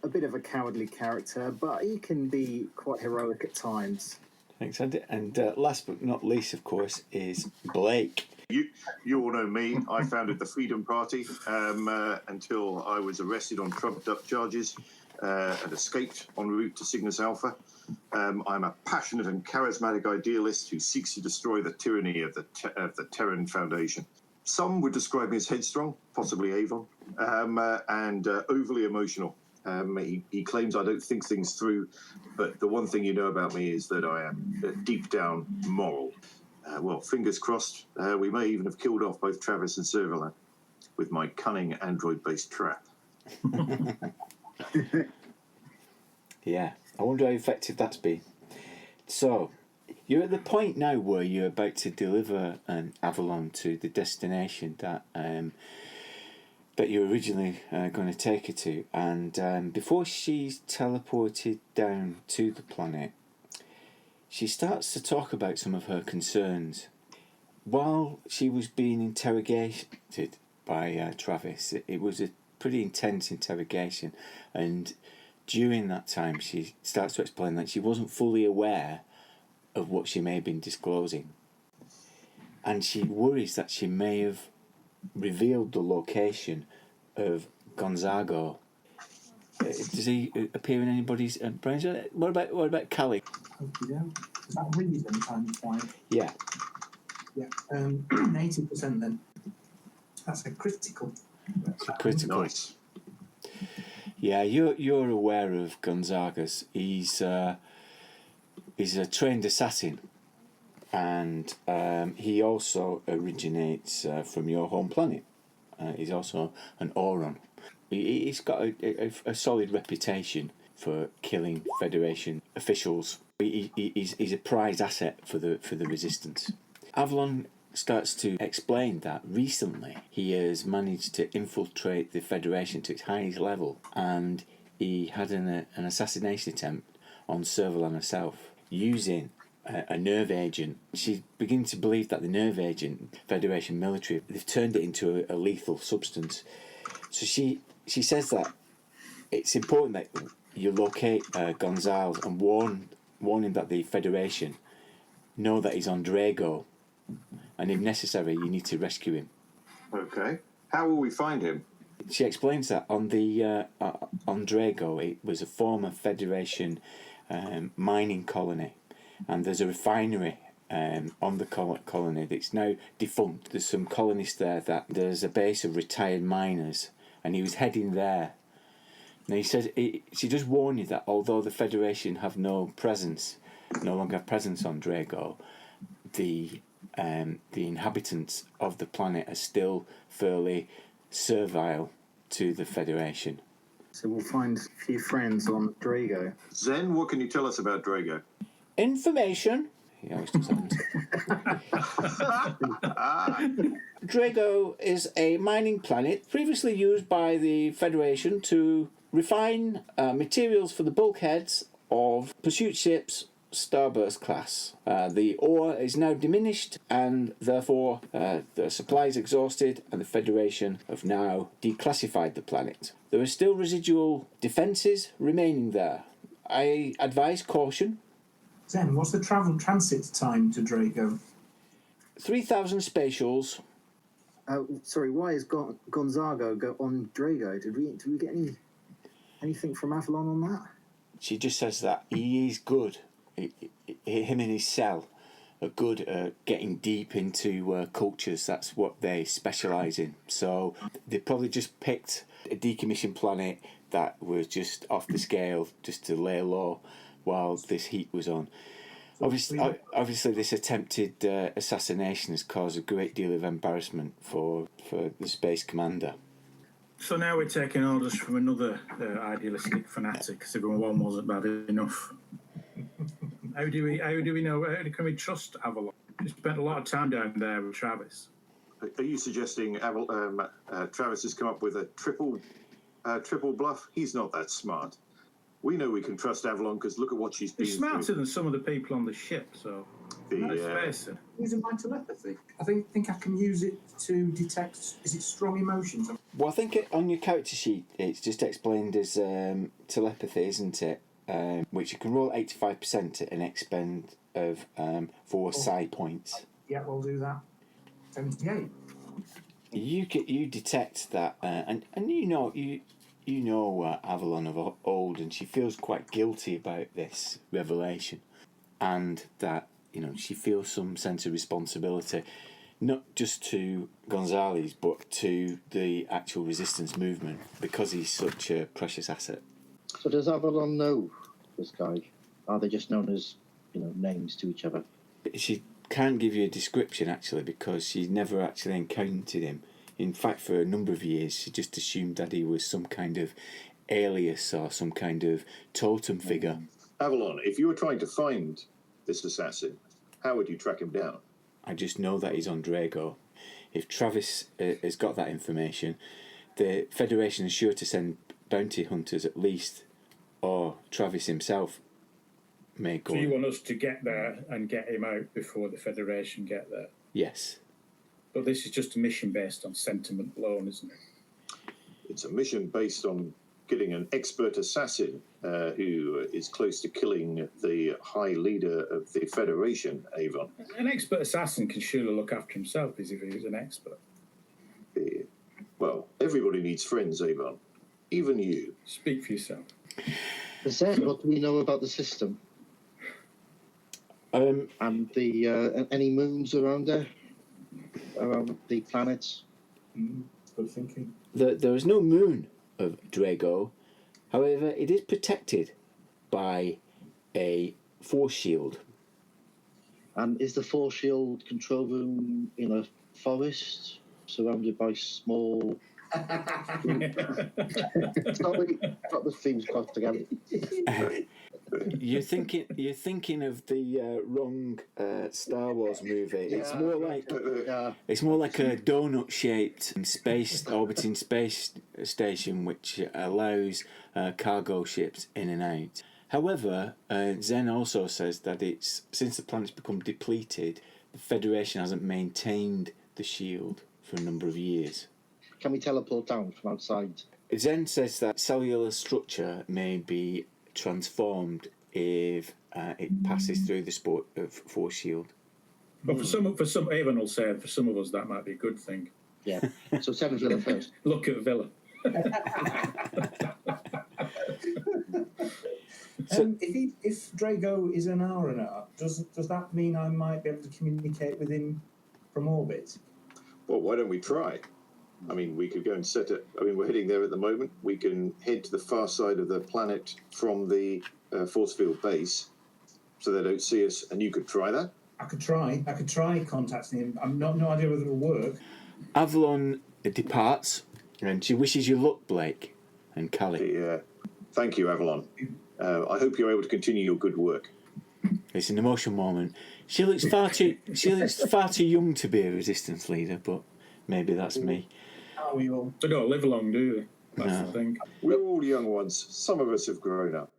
a bit of a cowardly character, but he can be quite heroic at times. Thanks, Andy. And last but not least, of course, is Blake. You all know me. I founded the Freedom Party until I was arrested on trumped-up charges and escaped en route to Cygnus Alpha. I'm a passionate and charismatic idealist who seeks to destroy the tyranny of the Terran Foundation. Some would describe me as headstrong, possibly Avon, and overly emotional. He claims I don't think things through, but the one thing you know about me is that I am deep down moral. Well, fingers crossed, we may even have killed off both Travis and Servalan with my cunning android-based trap. Yeah, I wonder how effective that's been. So, you're at the point now where you're about to deliver an Avalon to the destination that you're originally going to take her to, and before she's teleported down to the planet, she starts to talk about some of her concerns. While she was being interrogated by Travis, it was a pretty intense interrogation, and during that time she starts to explain that she wasn't fully aware of what she may have been disclosing, and she worries that she may have revealed the location of Gonzago. Does he appear in anybody's brains? What about Cowie? Is that reason times 5? Yeah. Yeah. 80% then. That's a critical. It's a critical. Nice. Yeah, you're aware of Gonzaga's. He's a trained assassin, and he also originates from your home planet. He's also an Auron. He's got a solid reputation for killing Federation officials. He's a prized asset for the Resistance. Avalon starts to explain that recently he has managed to infiltrate the Federation to its highest level, and he had an assassination attempt on Servalan herself using a nerve agent. She's beginning to believe that the nerve agent, Federation military, they've turned it into a lethal substance. So she says that it's important that you locate Gonzales and warn him that the Federation know that he's on Drago, and if necessary, you need to rescue him. Okay. How will we find him? She explains that on Drago, it was a former Federation mining colony, and there's a refinery on the colony that's now defunct. There's some colonists there that there's a base of retired miners, and he was heading there. Now he says she does warn you that although the Federation have no longer have presence on Drago, the inhabitants of the planet are still fairly servile to the Federation. So we'll find a few friends on Drago. Zen, what can you tell us about Drago? Information. He always does that. Drago is a mining planet previously used by the Federation to refine materials for the bulkheads of pursuit ships Starburst class. The ore is now diminished, and therefore the supply is exhausted, and the Federation have now declassified the planet. There are still residual defences remaining there. I advise caution. Zen, what's the transit time to Drago? 3,000 spatials. Sorry, why is Gonzago on Drago? Did we get anything from Avalon on that? She just says that he is good. Him and his cell are good at getting deep into cultures. That's what they specialise in. So they probably just picked a decommissioned planet that was just off the scale, just to lay low while this heat was on. Obviously, this attempted assassination has caused a great deal of embarrassment for the Space Commander. So now we're taking orders from another idealistic fanatic, because everyone one wasn't bad enough. How do we know? How can we trust Avalon? We spent a lot of time down there with Travis. Are you suggesting Travis has come up with a triple bluff? He's not that smart. We know we can trust Avalon because look at what she's been He's smarter through. than some of the people on the ship, so let's face it. Using my telepathy. I think I can use it to detect, is it strong emotions? Well, I think on your character sheet it's just explained as telepathy, isn't it? Which you can roll 85% at an expend of 4 psi points. Yeah, we'll do that. 78. You detect that, and you know Avalon of old, and she feels quite guilty about this revelation, and that she feels some sense of responsibility, not just to Gonzales but to the actual resistance movement, because he's such a precious asset. So does Avalon know this guy? Are they just known as, names to each other? She can't give you a description, actually, because she's never actually encountered him. In fact, for a number of years, she just assumed that he was some kind of alias or some kind of totem figure. Avalon, if you were trying to find this assassin, how would you track him down? I just know that he's on Drago. If Travis has got that information, the Federation is sure to send bounty hunters at least, or Travis himself may go. So you want us to get there and get him out before the Federation get there? Yes. But this is just a mission based on sentiment alone, isn't it? It's a mission based on getting an expert assassin who is close to killing the high leader of the Federation, Avon. An expert assassin can surely look after himself as if he was an expert. Well, everybody needs friends, Avon. Even you. Speak for yourself. Zen, what do we know about the system? And the any moons around there? Around the planets? Good thinking. There is no moon of Drago. However, it is protected by a force shield. And is the force shield control room in a forest surrounded by small... Sorry, got the themes crossed together. You're thinking of the wrong Star Wars movie. It's more like a donut-shaped orbiting space station, which allows cargo ships in and out. However, Zen also says that it's since the planet's become depleted, the Federation hasn't maintained the shield for a number of years. Can we teleport down from outside? Zen says that cellular structure may be transformed if it passes through the force shield. But for some, Avon will say, for some of us, that might be a good thing. Yeah. So send Vila first. Look at Vila. If Drago is an R&R, does that mean I might be able to communicate with him from orbit? Well, why don't we try? I mean, we could go and set it. I mean, we're heading there at the moment. We can head to the far side of the planet from the force field base, so they don't see us. And you could try that. I could try contacting him. I'm no idea whether it'll work. Avalon departs, and she wishes you luck, Blake and Callie. Yeah. Thank you, Avalon. I hope you're able to continue your good work. It's an emotional moment. She looks far too young to be a resistance leader, but maybe that's me. Are we all? They don't live long, do they? That's the thing. We're all young ones. Some of us have grown up.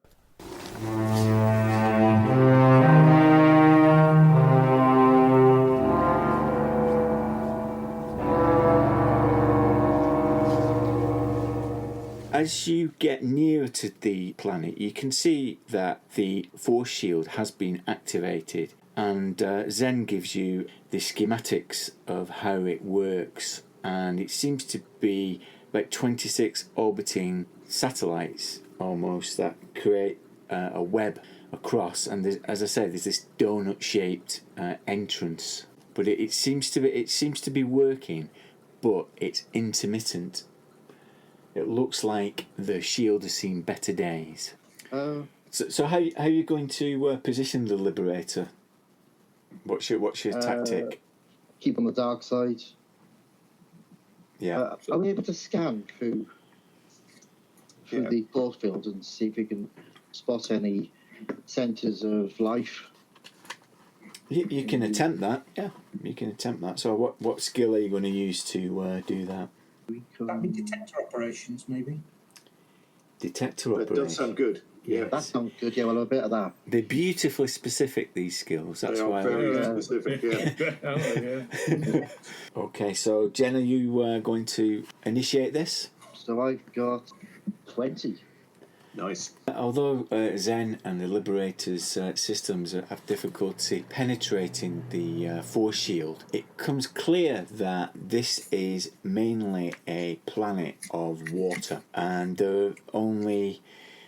As you get nearer to the planet, you can see that the force shield has been activated, and Zen gives you the schematics of how it works, and it seems to be like 26 orbiting satellites almost that create a web across, and as I said, there's this donut-shaped entrance, but it seems to be working, but it's intermittent. It looks like the shield has seen better days. So how are you going to position the Liberator? What's your tactic? Keep on the dark side. Yeah. Are we able to scan through the force field and see if we can spot any centres of life? You can attempt that. Yeah, you can attempt that. So what skill are you going to use to do that? That'd be detector operations, maybe. Detector That operations. does sound good. Yeah, That sounds good. Yeah, well, a bit of that. They're beautifully specific, these skills. That's they are why. very specific. Yeah. Okay, so Jen, are you going to initiate this? So I've got 20. Nice. Although Zen and the Liberator's systems have difficulty penetrating the force shield, it comes clear that this is mainly a planet of water, and there are only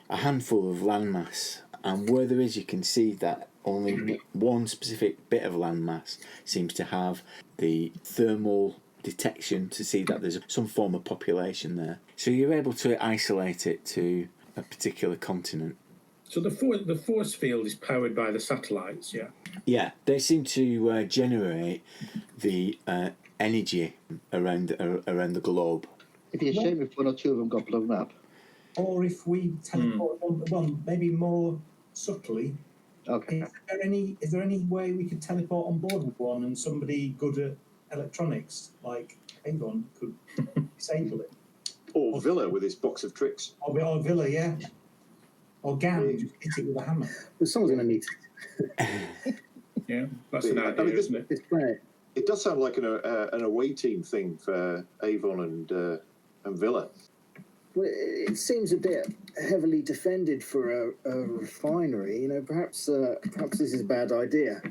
a handful of landmass. And where there is, you can see that only one specific bit of landmass seems to have the thermal detection to see that there's some form of population there. So you're able to isolate it to a particular continent. So the force field is powered by the satellites, yeah? Yeah, they seem to generate the energy around the globe. It'd be a shame if one or two of them got blown up. Or if we teleport one, maybe more subtly. Okay. Is there any way we could teleport on board with one and somebody good at electronics, like Avon, could disable it? Or Vila with his box of tricks. Or Vila, yeah. Or Gam, just hit it with a hammer. Well, someone's going to need it. Yeah, that's an idea, isn't it? This planet. It does sound like an away team thing for Avon and Vila. Well, it seems a bit heavily defended for a refinery. You know, perhaps this is a bad idea.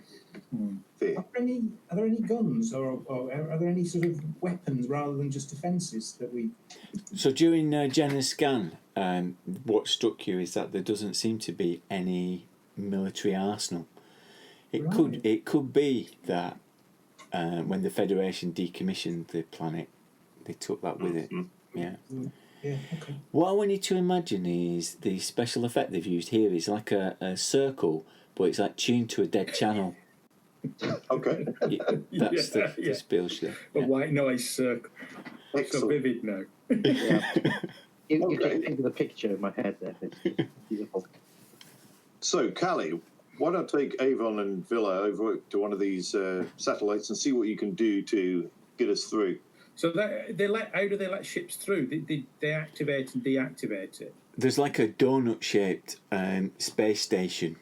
Are there any guns or are there any sort of weapons rather than just defences that we... So during Jenna's scan, what struck you is that there doesn't seem to be any military arsenal. It could be that when the Federation decommissioned the planet, they took that with it. Yeah. Yeah, okay. What I want you to imagine is the special effect they've used here is like a circle, but it's like tuned to a dead channel. Okay. Yeah, that's the spiel shit. A white noise circle. So vivid now. Yeah. You can think of the picture in my head there. It's beautiful. So, Callie, why not take Avon and Vila over to one of these satellites and see what you can do to get us through? So how do they let ships through? They activate and deactivate it? there's like a donut-shaped space station.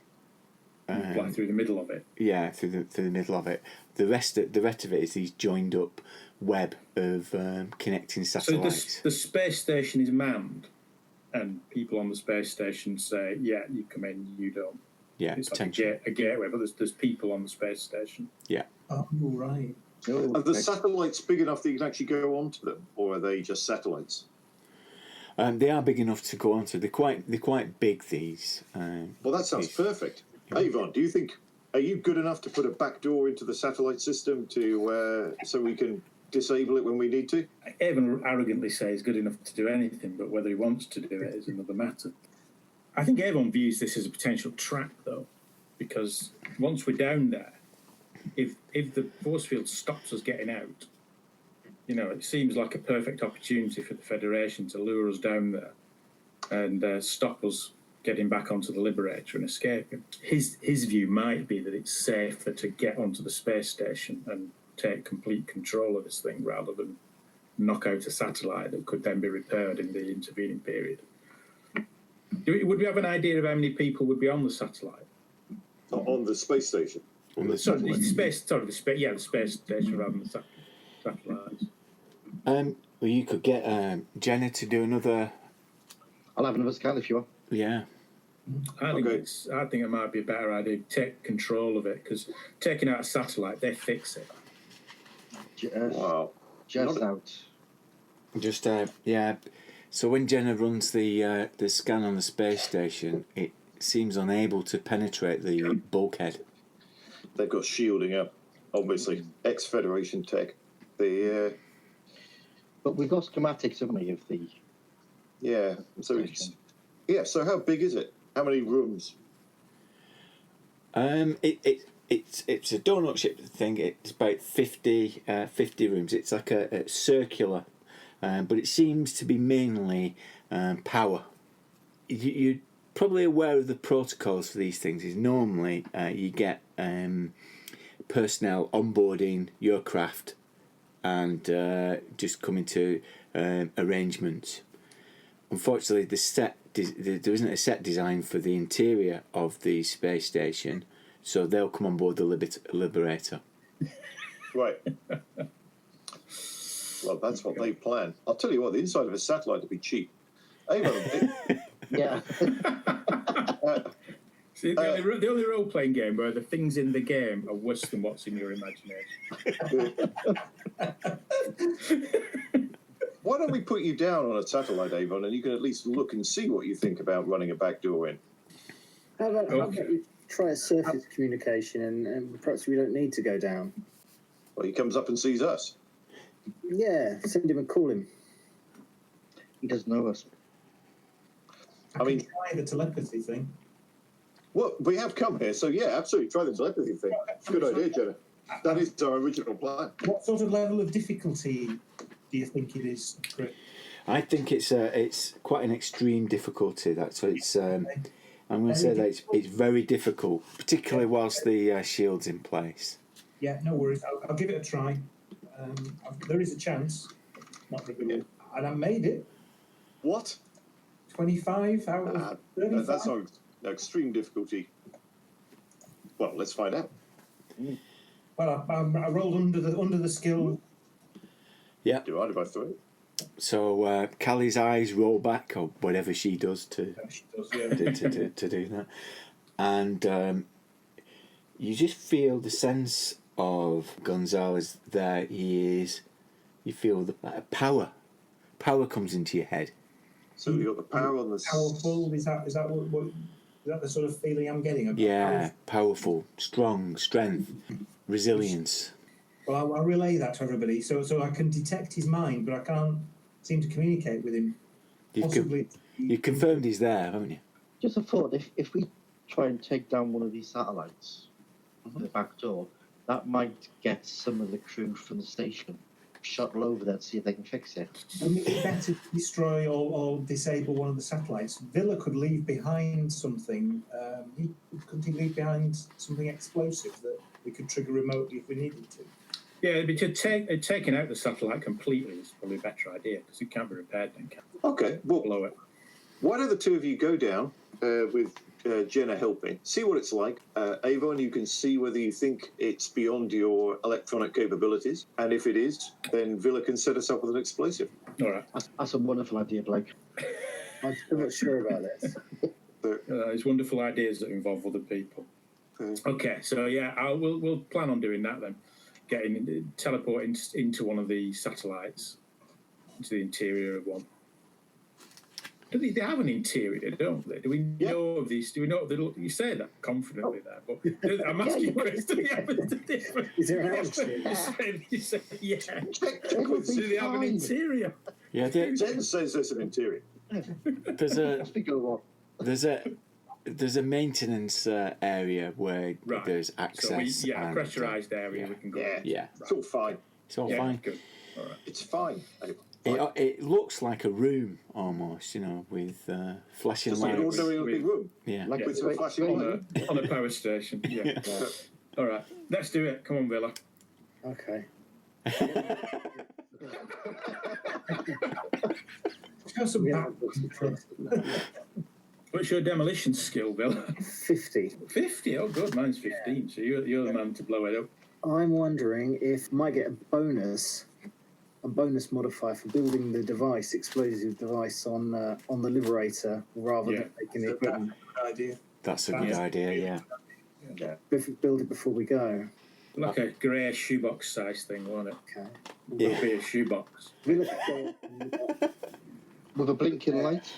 Fly through the middle of it. Yeah, through the middle of it. The rest of it is these joined up web of connecting satellites. So the space station is manned, and people on the space station say, "Yeah, you come in, you don't." Yeah, it's potentially. like a gateway, but there's people on the space station. Yeah. Oh, right. Are the satellites big enough that you can actually go onto them, or are they just satellites? They are big enough to go onto. They're quite big. These. Well, that sounds perfect. Avon, are you good enough to put a back door into the satellite system so we can disable it when we need to? Avon arrogantly says he's good enough to do anything, but whether he wants to do it is another matter. I think Avon views this as a potential trap, though, because once we're down there, if the force field stops us getting out, it seems like a perfect opportunity for the Federation to lure us down there and stop us getting back onto the Liberator and escaping. His view might be that it's safer to get onto the space station and take complete control of this thing rather than knock out a satellite that could then be repaired in the intervening period. Would we have an idea of how many people would be on the satellite? On the space station? The space station rather than the satellites. Well, you could get Jenna to do another. I'll have another scan if you want. Yeah. I think it might be a better idea to take control of it, because taking out a satellite, they fix it. Wow. Just out. Just yeah. So when Jenna runs the scan on the space station, it seems unable to penetrate the bulkhead. They've got shielding up, obviously. Ex-Federation tech. But we've got schematics, haven't we, of the... Yeah. So so how big is it? How many rooms? It's a donut-shaped thing. It's about 50 rooms. It's like a circular, but it seems to be mainly power. You're probably aware of the protocols for these things. Is normally you get personnel onboarding your craft and just coming to arrangements. Unfortunately, there isn't a set design for the interior of the space station, so they'll come on board the Liberator. Right. Well, that's what they plan. I'll tell you what, the inside of a satellite would be cheap. Avon, Yeah. See, the only role-playing game where the things in the game are worse than what's in your imagination. Why don't we put you down on a satellite, Avon, and you can at least look and see what you think about running a back door in? How about we try a surface communication and perhaps we don't need to go down? Well, he comes up and sees us. Yeah, send him and call him. He doesn't know us. I mean, try the telepathy thing. Well, we have come here, so yeah, absolutely, try the telepathy thing. Good idea, Jenna. That is our original plan. What sort of level of difficulty do you think it is, Chris? I think it's quite an extreme difficulty. I'm going to say that it's very difficult, particularly whilst the shield's in place. Yeah, no worries. I'll give it a try. There is a chance. Not really good. And I made it. What? 25 out of 35. That's not extreme difficulty. Well, let's find out. Well, I rolled under the skill. Yeah. Divided by 3. So Callie's eyes roll back, or whatever she does to do that, and you just feel the sense of Gonzalez there. He is. You feel the power. Power comes into your head. So you got the power on the. Powerful. Is that what? Is that the sort of feeling I'm getting? Yeah, powerful, strong, strength, resilience. Well, I'll relay that to everybody, so I can detect his mind, but I can't seem to communicate with him. You've confirmed he's there, haven't you? Just a thought, if we try and take down one of these satellites, the back door, that might get some of the crew from the station shuttle over there to see if they can fix it. Wouldn't it be better to destroy or disable one of the satellites? Vila could leave behind something. Could he leave behind something explosive that we could trigger remotely if we needed to? Yeah, but taking out the satellite completely is probably a better idea, because it can't be repaired then, can it? Okay, well, blow it. Why don't the two of you go down with Jenna helping, see what it's like. Avon, you can see whether you think it's beyond your electronic capabilities, and if it is, then Vila can set us up with an explosive. All right. That's a wonderful idea, Blake. I'm still not sure about this. It's wonderful ideas that involve other people. Okay, so yeah, we'll plan on doing that then. Teleporting into one of the satellites, into the interior of one. They have an interior, don't they? Do we know of these? Do we know? You say that confidently there, but I'm asking questions. Is there an answer? You say yeah. Do they have an interior? Yeah, Jen says there's an interior. there's a maintenance area where there's access. So a pressurised area we can go. Yeah. It's all fine. It's all fine. Good. All right. It's fine. It looks like a room almost, with flashing Just lights. like an ordinary big room. Yeah. With some flashing lights. On a power station. Yeah. All right. Let's do it. Come on, Vila. Okay. Show some back. What's your demolition skill, Vila? 50. 50? Oh, good. Mine's 15. So you're the man to blow it up. I'm wondering if I might get a bonus modifier for building the explosive device on the Liberator rather than taking the equipment. That's a good idea, yeah. Build it before we go. Like a grey shoebox size thing, won't it? Okay. It'll be a shoebox. With a blinking light.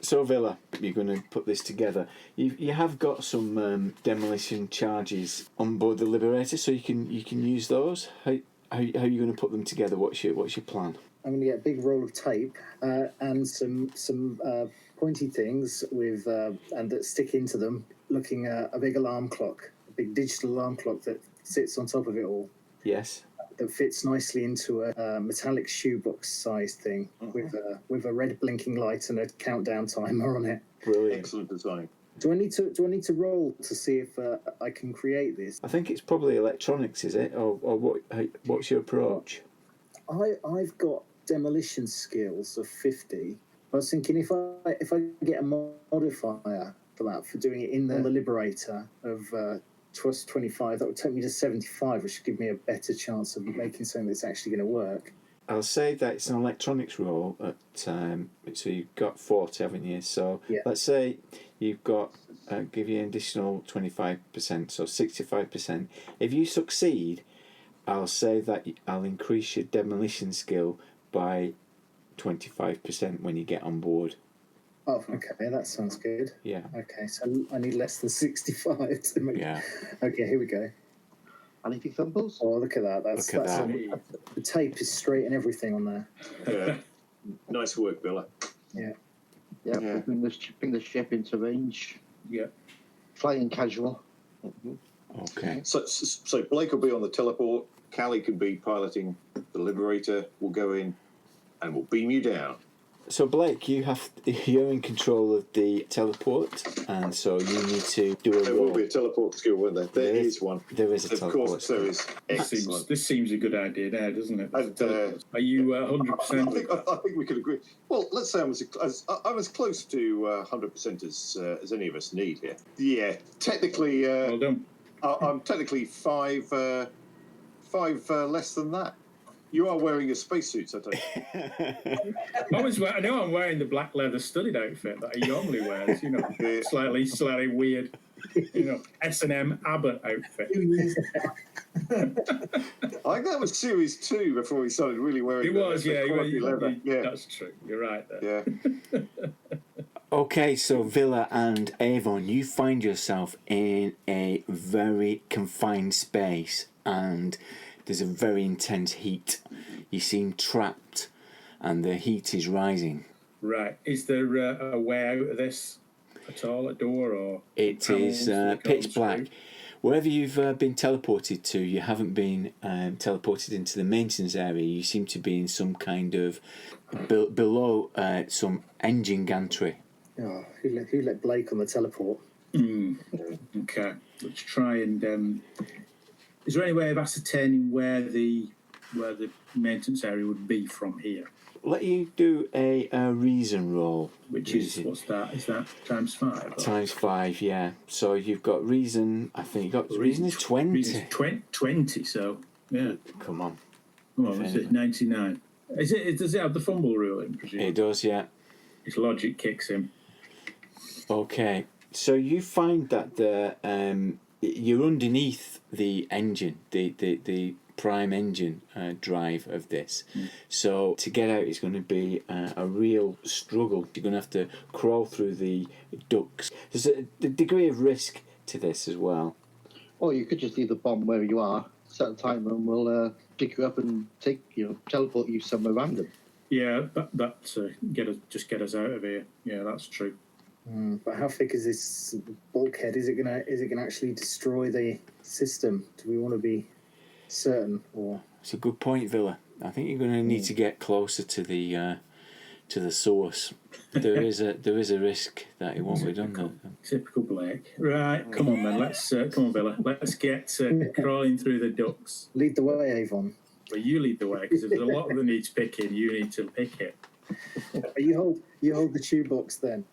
So Vila, you're going to put this together. You have got some demolition charges on board the Liberator, so you can use those. How are you going to put them together? What's your plan? I'm going to get a big roll of tape and some pointy things with and that stick into them, looking at a big alarm clock, a big digital alarm clock that sits on top of it all. Yes. That fits nicely into a metallic shoebox-sized thing with a red blinking light and a countdown timer on it. Brilliant. Excellent design. Do I need to roll to see if I can create this? I think it's probably electronics, is it, or what's your approach? I've got demolition skills of 50. I was thinking if I get a modifier for that for doing it in the Liberator of 25, that would take me to 75, which should give me a better chance of making something that's actually going to work. I'll say that it's an electronics roll at so you've got 40, haven't you? So let's say you've got give you an additional 25%, so 65%. If you succeed, I'll say that I'll increase your demolition skill by 25% when you get on board. Oh, okay, that sounds good. Yeah. Okay, so I need less than 65 to make. Yeah. Okay, here we go. Anything fumbles? Oh, look at that. That's the tape is straight and everything on there. Nice work, Vila. Yeah. Yeah. We'll bring the ship into range. Yeah. Flying casual. Okay. So Blake will be on the teleport. Cowie can be piloting the Liberator. We'll go in and we'll beam you down. So Blake, you're in control of the teleport, and so you need to do a roll. There will be a teleport skill, won't there? There is one. There is a teleport. Of course, there is. Excellent. This seems a good idea now, doesn't it? And, are you 100%? I think we could agree. Well, let's say I'm as close to 100% as any of us need here. Yeah, technically. Well done. I'm technically five less than that. You are wearing your spacesuits, I take it. I know I'm wearing the black leather studded outfit that he normally wears, slightly weird, S&M ABBA outfit. I think that was series 2 before we started really wearing it. Was, yeah, leather. Yeah, that's true. You're right there. Yeah. Okay, so Vila and Avon, you find yourself in a very confined space, and there's a very intense heat. You seem trapped, and the heat is rising. Right. Is there a way out of this at all? A door or? It is pitch black. Wherever you've been teleported to, you haven't been teleported into the maintenance area. You seem to be in some kind of below some engine gantry. Oh, who let Blake on the teleport? Okay. Let's try and. Is there any way of ascertaining where the maintenance area would be from here? let you do a reason roll. Which is, what's that? Is that times 5? Or? Times 5, yeah. So you've got reason, I think you've got reason is 20. Reason 20, so, yeah. Come on. Well, is it 99? Does it have the fumble rule in, presumably? It does, yeah. His logic kicks in. Okay, so you find that you're underneath the engine, the prime engine drive of this. So to get out is going to be a real struggle. You're going to have to crawl through the ducts. There's a degree of risk to this as well. Or you could just leave the bomb where you are, set a timer, and we'll pick you up and teleport you somewhere random. Yeah, that get us out of here. Yeah, that's true. But how thick is this bulkhead? Is it gonna actually destroy the system? Do we want to be certain? Or it's a good point, Vila. I think you're going to need to get closer to the source. There is a risk that it won't be done. Typical Blake. Right, come on then. Let's come on, Vila. Let's get crawling through the ducts. Lead the way, Avon. Well, you lead the way because if there's a lot that needs picking, you need to pick it. You hold the tube box then.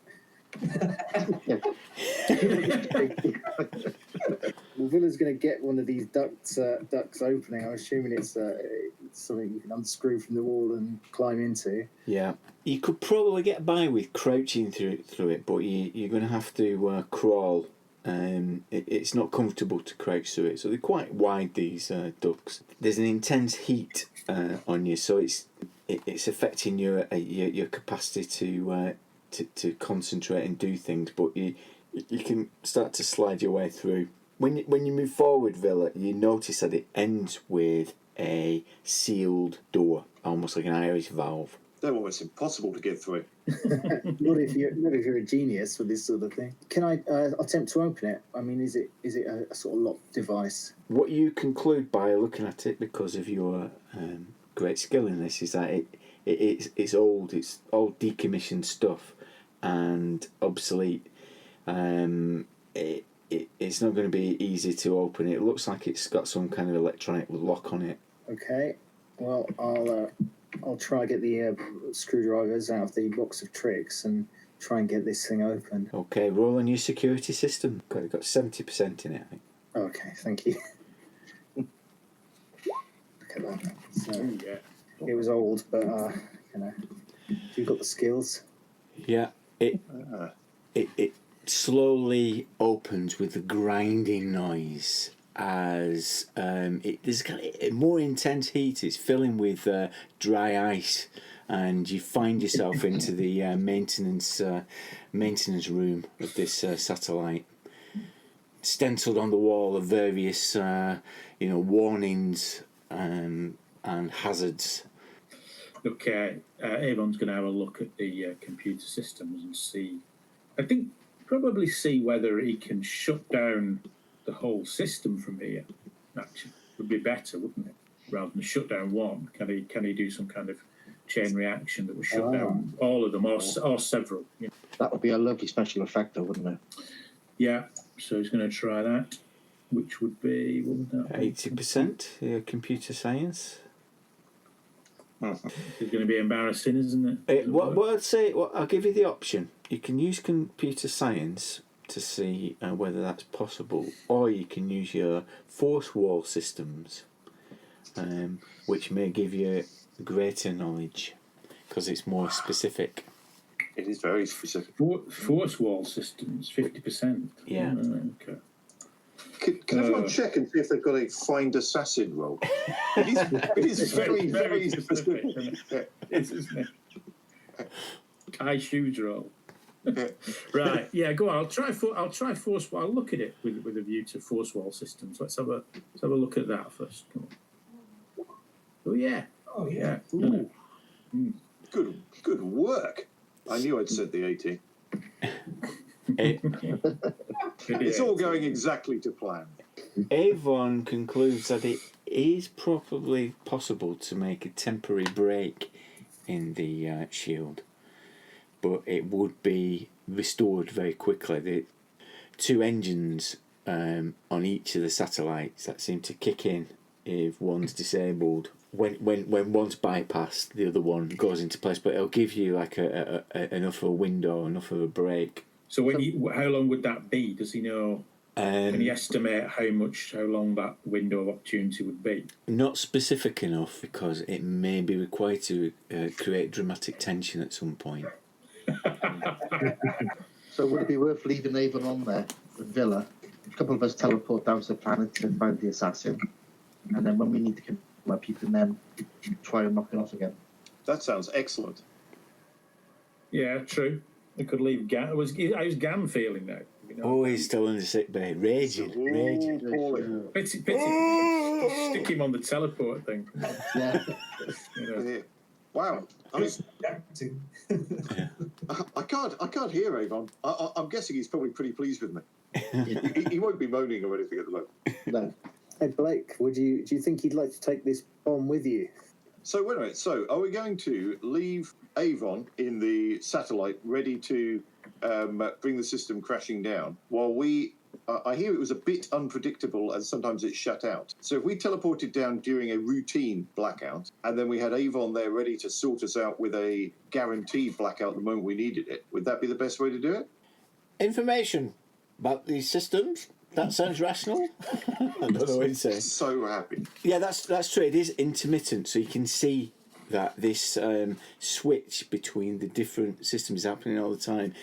Well, Villa's going to get one of these ducts opening. I'm assuming it's something you can unscrew from the wall and climb into. Yeah, you could probably get by with crouching through it, but you're going to have to crawl. It's not comfortable to crouch through it, so they're quite wide, these ducts. There's an intense heat on you, so it's affecting your capacity to concentrate and do things, but you can start to slide your way through. When you move forward, Vila, you notice that it ends with a sealed door, almost like an Irish valve. They're almost impossible to get through. Not if you're a genius with this sort of thing. Can I attempt to open it? I mean, is it a sort of lock device? What you conclude by looking at it, because of your great skill in this, is that it's old. It's old decommissioned stuff and obsolete. It's not going to be easy to open. It looks like it's got some kind of electronic lock on it. Okay. Well, I'll try get the screwdrivers out of the box of tricks and try and get this thing open. Okay, roll a new security system. Got 70% in it, I think. Okay, thank you. Look at that. So, it was old, but you've got the skills. Yeah, it slowly opens with a grinding noise as there's a more intense heat. It's filling with dry ice, and you find yourself into the maintenance room of this satellite. Stenciled on the wall are various warnings and hazards. Okay, Avon's going to have a look at the computer systems and probably see whether he can shut down the whole system from here. Actually, would be better, wouldn't it? Rather than shut down one, can he do some kind of chain reaction that will shut down all of them or several? You know? That would be a lovely special effect, though, wouldn't it? Yeah. So he's going to try that, which would be 80% computer science. It's going to be embarrassing, isn't it? What I'd say, I'll give you the option. You can use computer science to see whether that's possible, or you can use your force wall systems, which may give you greater knowledge because it's more specific. It is very specific. Force wall systems, 50%. Yeah. Okay. Can everyone check and see if they've got a find assassin roll? It is very, very specific. Isn't it? High shoes roll. Right. Yeah. Go on. I'll try force wall. I'll look at it with a view to force wall systems. Let's have a look at that first. Come on. Oh yeah. Oh yeah. Ooh. Good work. I knew I'd said the 80. It's all going exactly to plan. Avon concludes that it is probably possible to make a temporary break in the shield, but it would be restored very quickly. The two engines on each of the satellites that seem to kick in if one's disabled. When one's bypassed, the other one goes into place, but it'll give you like enough of a window, enough of a break. So how long would that be? Does he know? Can he estimate how long that window of opportunity would be? Not specific enough, because it may be required to create dramatic tension at some point. So would it be worth leaving Avon on there, the Villa? A couple of us teleport down to the planet to find the assassin, and then when we need to come up, you can then try and knock it off again. That sounds excellent. Yeah, true. We could leave Gam. How's Gam feeling now? Oh, he's still in the sick bay, raging. Pity. Stick him on the teleport thing. Yeah. Yeah. Wow. I can't hear Avon. I'm guessing he's probably pretty pleased with me. He won't be moaning or anything at the moment. No. Hey Blake, do you think you'd like to take this bomb with you? So wait a minute. So are we going to leave Avon in the satellite, ready to bring the system crashing down, while we? I hear it was a bit unpredictable, and sometimes it's shut out. So if we teleported down during a routine blackout, and then we had Avon there ready to sort us out with a guaranteed blackout the moment we needed it, would that be the best way to do it? Information about these systems. That sounds rational. I don't know what to say. So happy. Yeah, that's true. It is intermittent, so you can see that this switch between the different systems is happening all the time.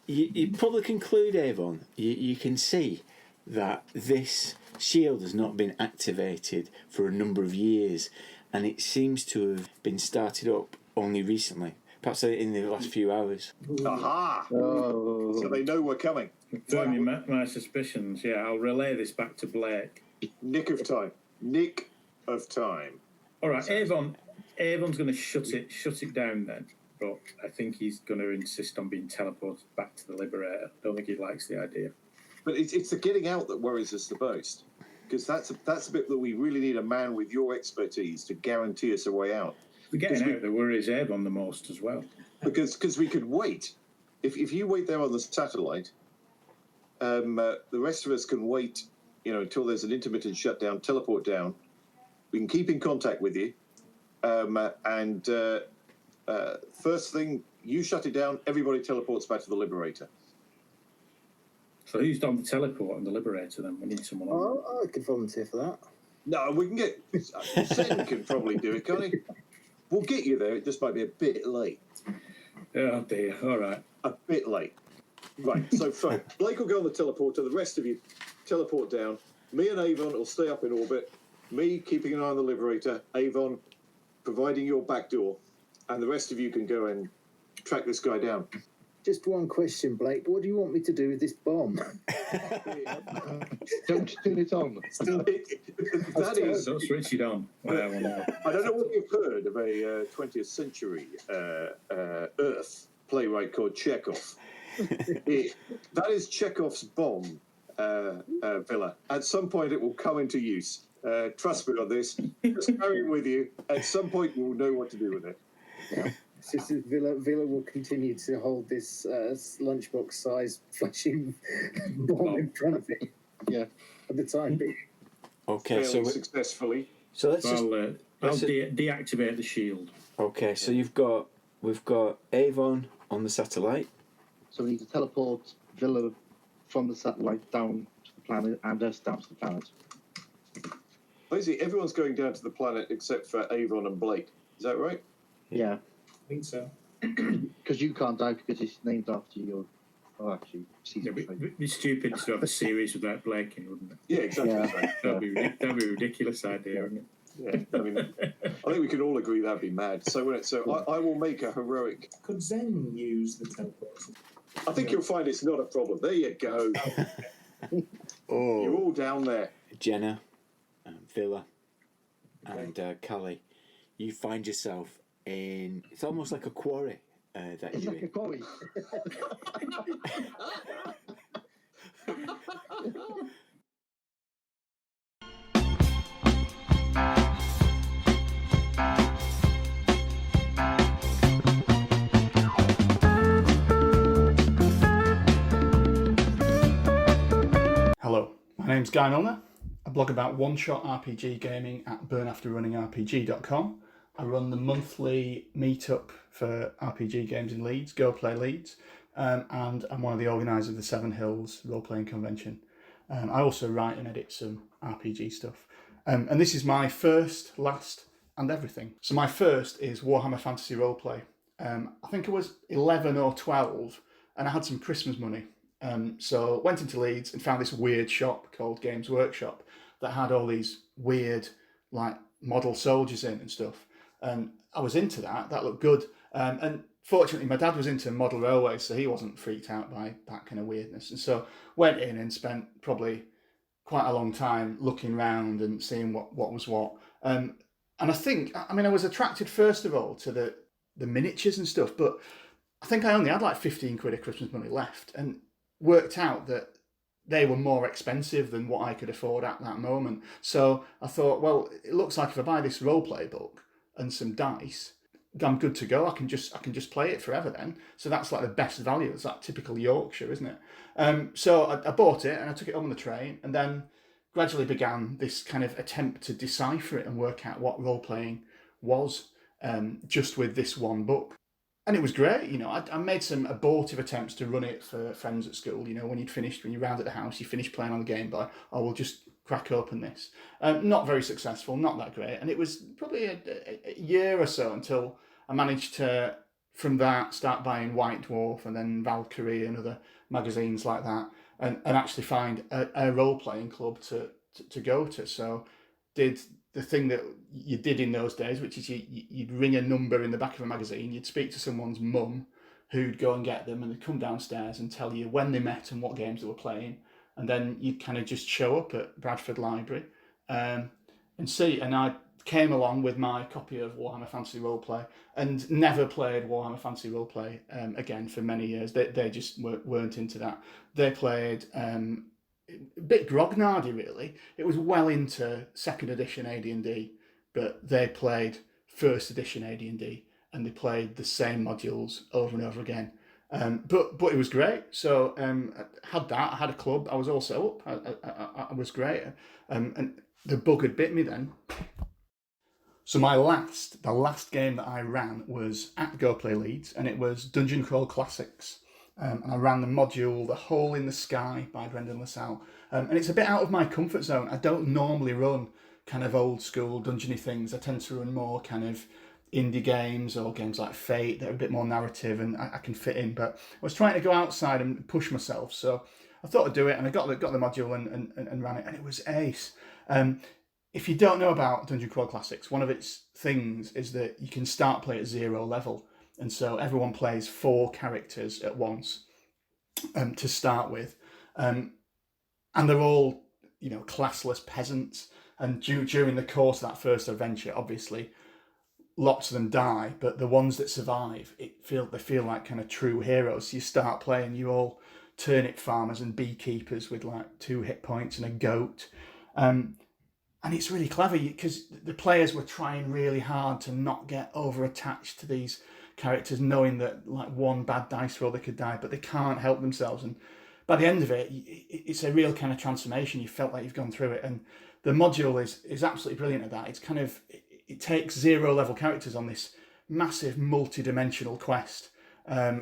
You probably conclude, Avon, you can see that this shield has not been activated for a number of years, and it seems to have been started up only recently, perhaps in the last few hours. Aha! Oh. So they know we're coming. Confirming my suspicions. Yeah, I'll relay this back to Blake. Nick of time. All right, Avon's going to shut it down then. But I think he's going to insist on being teleported back to the Liberator. I don't think he likes the idea. But it's the getting out that worries us the most, because that's a bit that we really need a man with your expertise to guarantee us a way out. The getting out that worries Avon the most as well. Because we could wait. If you wait there on the satellite, the rest of us can wait, until there's an intermittent shutdown, teleport down. We can keep in contact with you, and first thing, you shut it down, everybody teleports back to the Liberator. So who's done the teleport and the Liberator then? We need someone on. Oh, I could volunteer for that. No, we can get... Sen can probably do it, can't he? We'll get you there, it just might be a bit late. Oh dear, all right. A bit late. Right, so fine. Blake will go on the teleporter, the rest of you teleport down. Me and Avon will stay up in orbit. Me keeping an eye on the Liberator. Avon providing your back door. And the rest of you can go and track this guy down. Just one question, Blake. What do you want me to do with this bomb? Don't turn it on. That is... So switch it on. I don't know what you've heard of a 20th century Earth playwright called Chekhov. That is Chekhov's bomb, Vila. At some point it will come into use. Trust me on this. Just carry it with you. At some point you will know what to do with it. Yeah. Vila will continue to hold this lunchbox-sized flashing bomb in front of it. Yeah, at the time being. Okay, so successfully. So let's I'll deactivate the shield. Okay, so we've got Avon on the satellite. So we need to teleport Vila from the satellite down to the planet and us down to the planet. Basically, everyone's going down to the planet except for Avon and Blake. Is that right? Yeah. I think so. Because you can't die because it's named after your... Oh, actually, it'd be stupid to have a series without Blake in, wouldn't it? Yeah, exactly. Yeah. That'd be a ridiculous idea, wouldn't it? Yeah, I mean, I think we can all agree that'd be mad. So I will make a heroic... Could Zen use the teleporter? I think you'll find it's not a problem. There you go. Oh. You're all down there. Jenna, Vila, and Callie, you find yourself in... It's almost like a quarry that It's you're like in. a Cowie. Hello, my name's Guy Milner. I blog about one-shot RPG gaming at burnafterrunningrpg.com. I run the monthly meetup for RPG games in Leeds, Go Play Leeds, and I'm one of the organisers of the Seven Hills role-playing convention. I also write and edit some RPG stuff. And this is my first, last, and everything. So my first is Warhammer Fantasy Roleplay. I think I was 11 or 12, and I had some Christmas money. So went into Leeds and found this weird shop called Games Workshop that had all these weird, like, model soldiers in and stuff. And I was into that. That looked good. And fortunately, my dad was into model railways, so he wasn't freaked out by that kind of weirdness. And so went in and spent probably quite a long time looking around and seeing what was what. And I think, I mean, I was attracted first of all to the miniatures and stuff, but I think I only had like 15 quid of Christmas money left, and worked out that they were more expensive than what I could afford at that moment. So I thought, well, it looks like if I buy this roleplay book and some dice, I'm good to go. I can just play it forever then. So that's like the best value. It's that typical Yorkshire, isn't it? So I bought it and I took it home on the train, and then gradually began this kind of attempt to decipher it and work out what role-playing was, just with this one book. And it was great, you know. I made some abortive attempts to run it for friends at school. You know, when you're round at the house, you finish playing on the Game Boy, oh, we'll just crack open this. Not very successful, not that great. And it was probably a year or so until I managed to, from that, start buying White Dwarf and then Valkyrie and other magazines like that, and actually find a role-playing club to go to. So did the thing that you did in those days, which is you'd ring a number in the back of a magazine, you'd speak to someone's mum who'd go and get them, and they'd come downstairs and tell you when they met and what games they were playing, and then you'd kind of just show up at Bradford Library and see. And I came along with my copy of Warhammer Fantasy Roleplay and never played Warhammer Fantasy Roleplay again for many years. They just weren't into that. They played a bit grognardy, really. It was well into second edition AD&D, but they played first edition AD&D, and they played the same modules over and over again. But it was great. So I had that. I had a club. I was all set up. I was great. And the bug had bit me then. So the last game that I ran was at Go Play Leeds, and it was Dungeon Crawl Classics. And I ran the module The Hole in the Sky by Brendan Lassalle. And it's a bit out of my comfort zone. I don't normally run kind of old school dungeony things. I tend to run more kind of indie games or games like Fate that are a bit more narrative and I can fit in. But I was trying to go outside and push myself. So I thought I'd do it, and I got the module and ran it, and it was ace. If you don't know about Dungeon Crawl Classics, one of its things is that you can start play at 0 level. And so everyone plays 4 characters at once to start with. And they're all, you know, classless peasants. And during the course of that first adventure, obviously, lots of them die. But the ones that survive, they feel like kind of true heroes. So you start playing, you all turnip farmers and beekeepers with like 2 hit points and a goat. And it's really clever because the players were trying really hard to not get over-attached to these characters, knowing that like one bad dice roll they could die, but they can't help themselves. And by the end of it, it's a real kind of transformation. You felt like you've gone through it, and the module is absolutely brilliant at that. It's kind of, it takes 0 level characters on this massive multi-dimensional quest,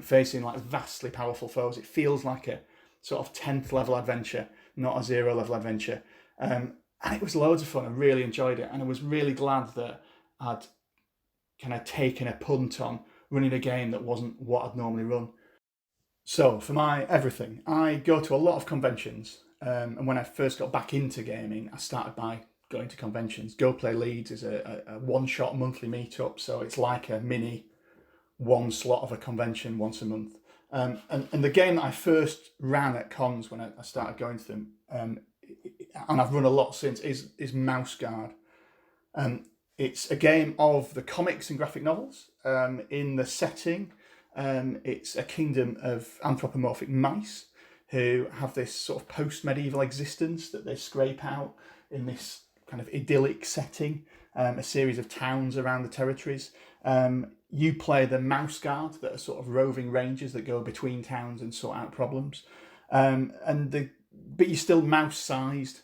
facing like vastly powerful foes. It feels like a sort of 10th level adventure, not a 0 level adventure. And it was loads of fun. I really enjoyed it, and I was really glad that I'd kind of taken a punt on running a game that wasn't what I'd normally run. So for my everything, I go to a lot of conventions, and when I first got back into gaming, I started by going to conventions. Go Play Leeds is a one-shot monthly meetup, so it's like a mini one slot of a convention once a month. And the game that I first ran at cons when I started going to them, and I've run a lot since, is Mouse Guard. It's a game of the comics and graphic novels. In the setting, it's a kingdom of anthropomorphic mice who have this sort of post-medieval existence that they scrape out in this kind of idyllic setting, a series of towns around the territories. You play the Mouse Guard, that are sort of roving rangers that go between towns and sort out problems. But you're still mouse-sized,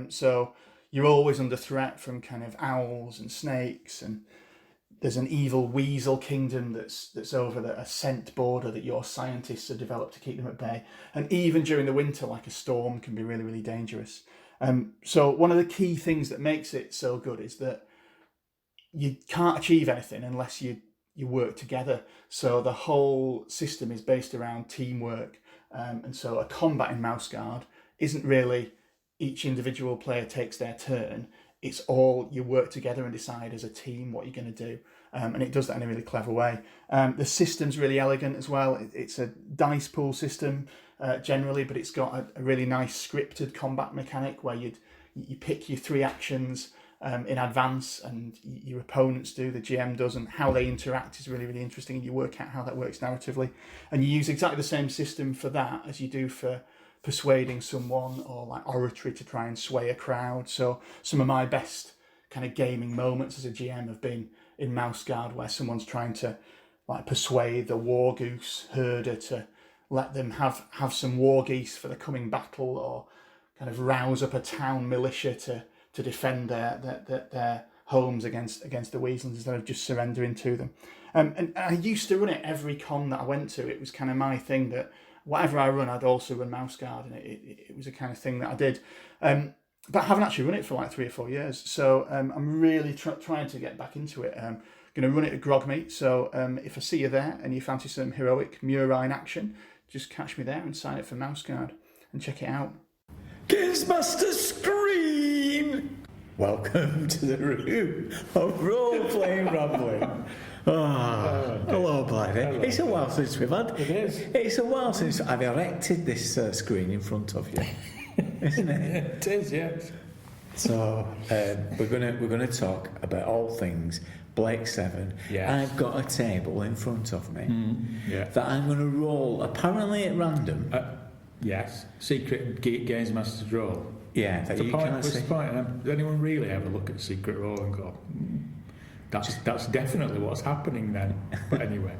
so you're always under threat from kind of owls and snakes, and there's an evil weasel kingdom that's over a scent border that your scientists have developed to keep them at bay. And even during the winter, like a storm can be really, really dangerous. So one of the key things that makes it so good is that you can't achieve anything unless you work together. So the whole system is based around teamwork. And so a combat in Mouse Guard isn't really each individual player takes their turn. It's all you work together and decide as a team what you're going to do. And it does that in a really clever way. The system's really elegant as well. It's a dice pool system generally, but it's got a really nice scripted combat mechanic where you pick your 3 actions in advance, and your opponents do, the GM does, and how they interact is really, really interesting, and you work out how that works narratively. And you use exactly the same system for that as you do for persuading someone or like oratory to try and sway a crowd. So some of my best kind of gaming moments as a GM have been in Mouse Guard, where someone's trying to like persuade the war goose herder to let them have some war geese for the coming battle, or kind of rouse up a town militia to defend their homes against the weaslings instead of just surrendering to them. And I used to run it every con that I went to. It was kind of my thing that whatever I run, I'd also run Mouse Guard, and it was a kind of thing that I did. But I haven't actually run it for like 3 or 4 years, so I'm really trying to get back into it. I'm going to run it at Grogmeet, so if I see you there and you fancy some heroic Murine action, just catch me there and sign up for Mouse Guard and check it out. Gamesmaster Screen! Welcome to the room of role-playing rambling. Hello, Blythy. Hello. It's a while since we've had. It is. It's a while since I've erected this screen in front of you, isn't it? It is, yes. So we're gonna talk about all things Blake 7. Yes. I've got a table in front of me Yeah. that I'm going to roll apparently at random. Yes. Secret Games Master's Roll. Yeah, that you can't see. What's the point? Does anyone really ever look at Secret Roll and go, that's definitely what's happening then? But anyway,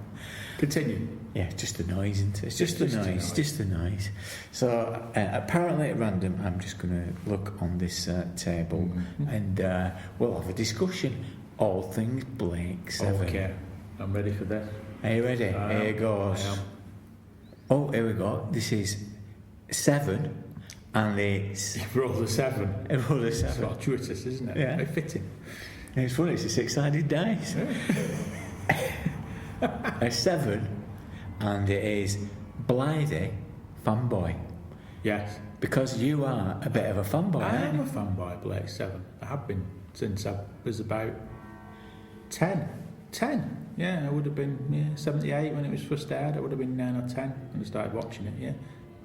continue. Yeah, just the noise, isn't it? It's just the noise. So apparently at random, I'm just going to look on this table and we'll have a discussion. All things Blake 7. Okay, I'm ready for this. Are you ready? Here it goes. I am. Oh, here we go. This is 7, and it's... Roll the 7. Roll the It's 7. fortuitous, isn't it? Yeah. Very fitting. It's funny, it's a 6-sided dice. A 7, and it is Blythy fanboy. Yes. Because you are a bit of a fanboy, I aren't am you? a fanboy of Blake 7. I have been since I was about 10. Yeah, I would have been 78 when it was first aired. I would have been 9 or 10 when I started watching it, yeah.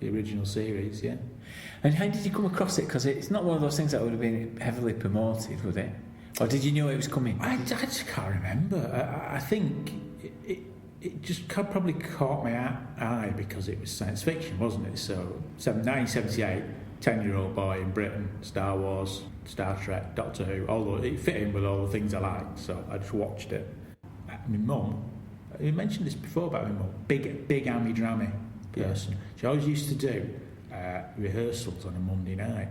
The original series, yeah. And how did you come across it? Because it's not one of those things that would have been heavily promoted, would it? Or did you know it was coming? I just can't remember. I think it just probably caught my eye because it was science fiction, wasn't it? So 1978, 10-year-old boy in Britain, Star Wars, Star Trek, Doctor Who, although it fit in with all the things I liked, so I just watched it. My mum, you mentioned this before about my mum, big army drama person. She always used to do rehearsals on a Monday night.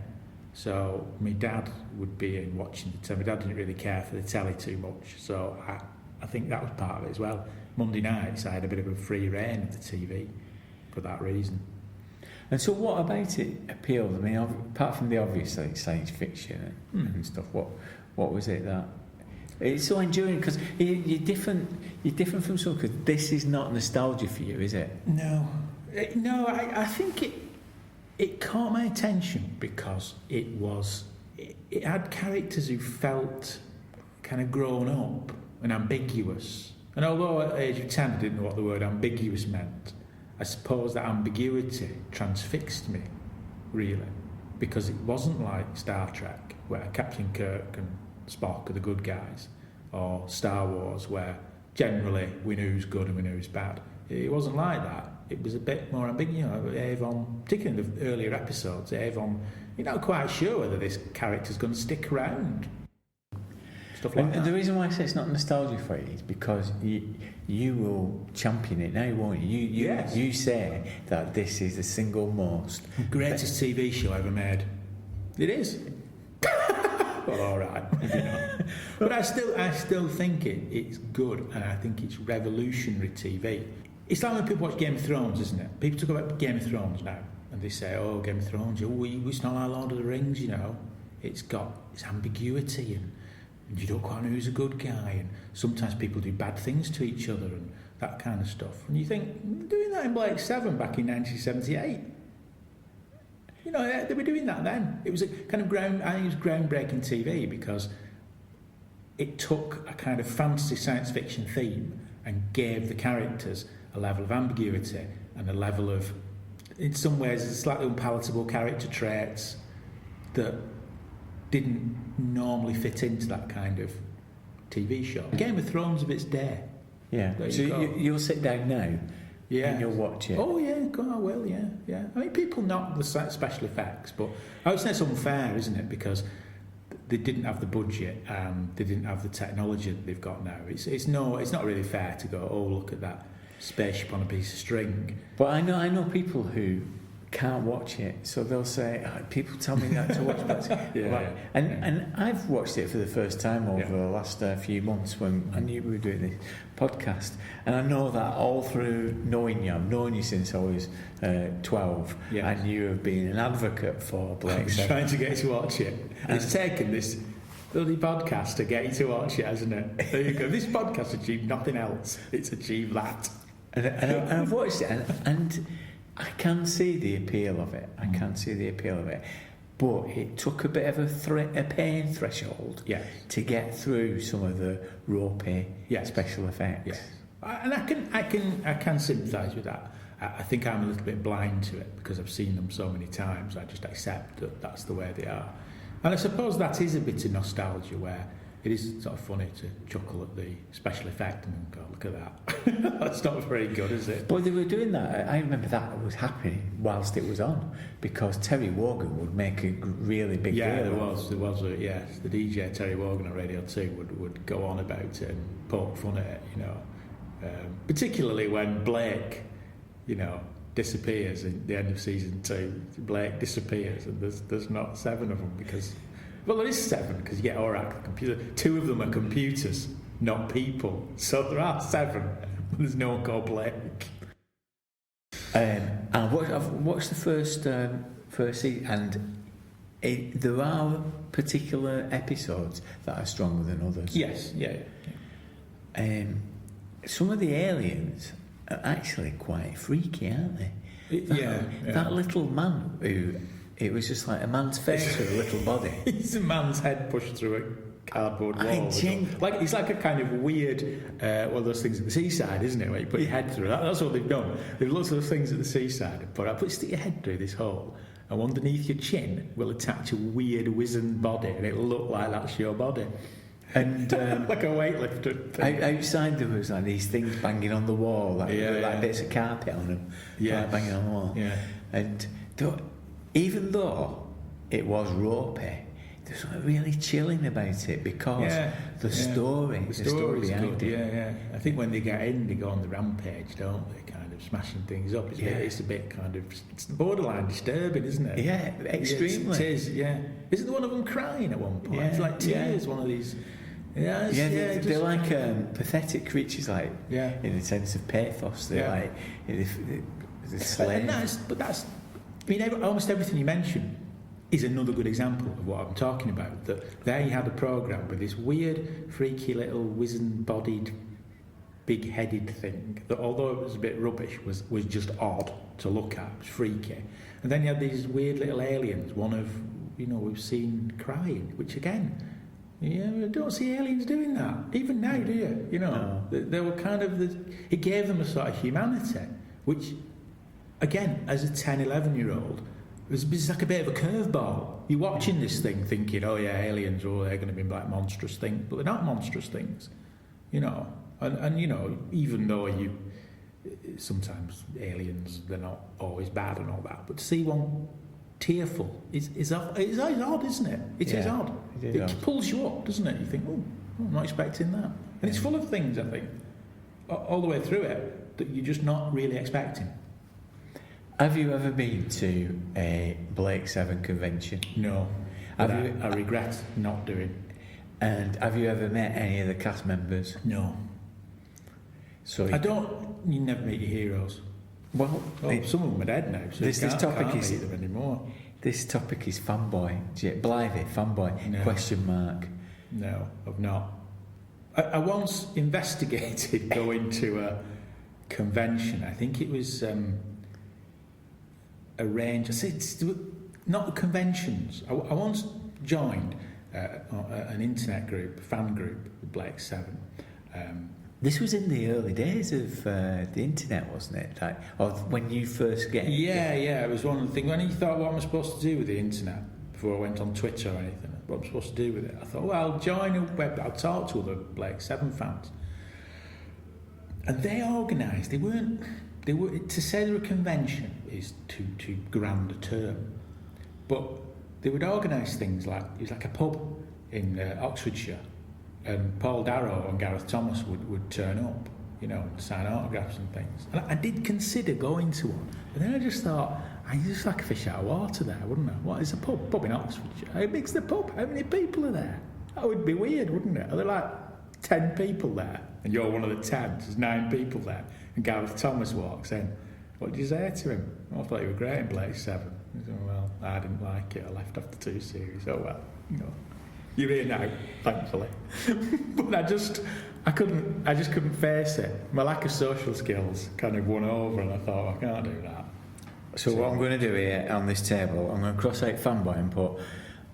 So my dad would be in watching the telly. My dad didn't really care for the telly too much, so I think that was part of it as well. Monday nights I had a bit of a free reign of the TV for that reason. And so what about it appealed? I mean, apart from the obvious like science fiction and stuff, what was it that... It's so enduring because you're different from some, because this is not nostalgia for you, is it? No, I think it caught my attention because it had characters who felt kind of grown up and ambiguous. And although at the age of 10 I didn't know what the word ambiguous meant, I suppose that ambiguity transfixed me, really, because it wasn't like Star Trek, where Captain Kirk and Spock are the good guys, or Star Wars, where generally we knew who's good and we knew who's bad. It wasn't like that. It was a bit more ambiguous. Avon, particularly in the earlier episodes, Avon, you're not quite sure whether this character's going to stick around. Stuff like that. And the reason why I say it's not nostalgia for you is because you will champion it now, won't you? Yes. You say that this is the single most... Greatest TV show ever made. It is. well, all right, you know. But I still think it's good, and I think it's revolutionary TV. It's like when people watch Game of Thrones, isn't it? People talk about Game of Thrones now, and they say, "Oh, Game of Thrones, it's not like Lord of the Rings, you know. It's got its ambiguity, and you don't quite know who's a good guy, and sometimes people do bad things to each other, and that kind of stuff." And you think, doing that in Blake 7 back in 1978. You know, they were doing that then. It was a kind of I think it was groundbreaking TV because it took a kind of fantasy science fiction theme and gave the characters a level of ambiguity and a level of, in some ways, slightly unpalatable character traits that didn't normally fit into that kind of TV show. Game of Thrones of its day. Yeah. So you'll sit down now. Yeah. And you'll watch it. Oh, yeah, I will, yeah. I mean, people knock the special effects, but I would say it's unfair, isn't it? Because they didn't have the budget and they didn't have the technology that they've got now. It's not really fair to go, oh, look at that spaceship on a piece of string. But I know people who can't watch it, so they'll say, people tell me that to watch that. And I've watched it for the first time over the last few months when I knew we were doing this podcast, and I know that all through knowing you. I've known you since I was 12, and you have been an advocate for Blake. I'm trying to get you to watch it. And it's taken this bloody podcast to get you to watch it, hasn't it? There you go. This podcast achieved nothing else. It's achieved that. And I've watched it, and I can see the appeal of it. But it took a bit of a pain threshold to get through some of the ropey special effects. Yes. And I can sympathise with that. I think I'm a little bit blind to it because I've seen them so many times. I just accept that that's the way they are. And I suppose that is a bit of nostalgia where it is sort of funny to chuckle at the special effect and go, look at that. That's not very good, is it? But they were doing that. I remember that was happening whilst it was on because Terry Wogan would make a really big deal. Yeah, there was. Yes, the DJ Terry Wogan on Radio 2 would go on about it and poke fun at it, you know. Particularly when Blake, you know, disappears in the end of season 2. Blake disappears and there's not 7 of them because... Well, there is 7 because you get Oracle computer. 2 of them are computers, not people. So there are 7. But there's no one called Blake. I've watched the first season, and there are particular episodes that are stronger than others. Yes, yeah. Some of the aliens are actually quite freaky, aren't they? That little man who... It was just like a man's face with a little body. It's a man's head pushed through a cardboard wall. It's like a kind of weird one of those things at the seaside, isn't it? Where you put your head through. That's what they've done. There's lots of things at the seaside. But stick your head through this hole, and underneath your chin will attach a weird wizened body, and it'll look like that's your body. And like a weightlifter thing. Outside there was like these things banging on the wall, like bits of carpet on them, banging on the wall. Yeah. And even though it was ropey, there's something really chilling about it because the story behind it. Yeah. I think when they get in, they go on the rampage, don't they? Kind of smashing things up. It's a bit kind of borderline disturbing, isn't it? Yeah, extremely. It is. Yeah. Isn't one of them crying at one point? Yeah, it's like tears. One of these. They're like pathetic creatures, like in a sense of pathos. They're like they're slaves. But that's. I mean, almost everything you mentioned is another good example of what I'm talking about. That there you had a programme with this weird, freaky little wizened-bodied, big-headed thing that, although it was a bit rubbish, was just odd to look at. It was freaky. And then you had these weird little aliens. One of, we've seen crying, which again, you don't see aliens doing that. Even now, do you? No. They were kind of it gave them a sort of humanity, which. Again, as a 10, 11-year-old, it's like a bit of a curveball. You're watching this thing thinking, oh yeah, aliens, they're going to be like monstrous things. But they're not monstrous things, And even though sometimes aliens, they're not always bad and all that. But to see one tearful is odd, isn't it? It is odd. It pulls you up, doesn't it? You think, I'm not expecting that. And it's full of things, I think, all the way through it, that you're just not really expecting. Have you ever been to a Blake 7 convention? No. I regret not doing. And have you ever met any of the cast members? No. So You never meet your heroes. Well, some of them are dead now, so this topic is meet them anymore. This topic is fanboy. Blythy, fanboy? No. Question mark. No, I've not. I once investigated going to a convention. I think it was arranged. I said not conventions. I once joined an internet group, fan group, with Blake 7. This was in the early days of the internet, wasn't it? Like, of when you first get... Yeah, it was one of the things. When you thought, what am I supposed to do with the internet? Before I went on Twitter or anything, what am I supposed to do with it? I thought, well, I'll join a web, I'll talk to other Blake 7 fans. And they organised, they were, to say they're a convention is too grand a term. But they would organise things like, it was like a pub in Oxfordshire, and Paul Darrow and Gareth Thomas would turn up, sign autographs and things. And I did consider going to one, but then I just thought, I'd just like a fish out of water there, wouldn't I? What is a pub? Pub in Oxfordshire. How big's the pub? How many people are there? That would be weird, wouldn't it? Are there like 10 people there? And you're one of the 10, there's 9 people there. And Gareth Thomas walks in. What did you say to him? I thought you were great in Blake 7. He said, well, I didn't like it. I left after 2 series. Oh, well, you're here now, thankfully. But I just couldn't face it. My lack of social skills kind of won over, and I thought, I can't do that. So what I'm going to do here on this table, I'm going to cross out fanboy and put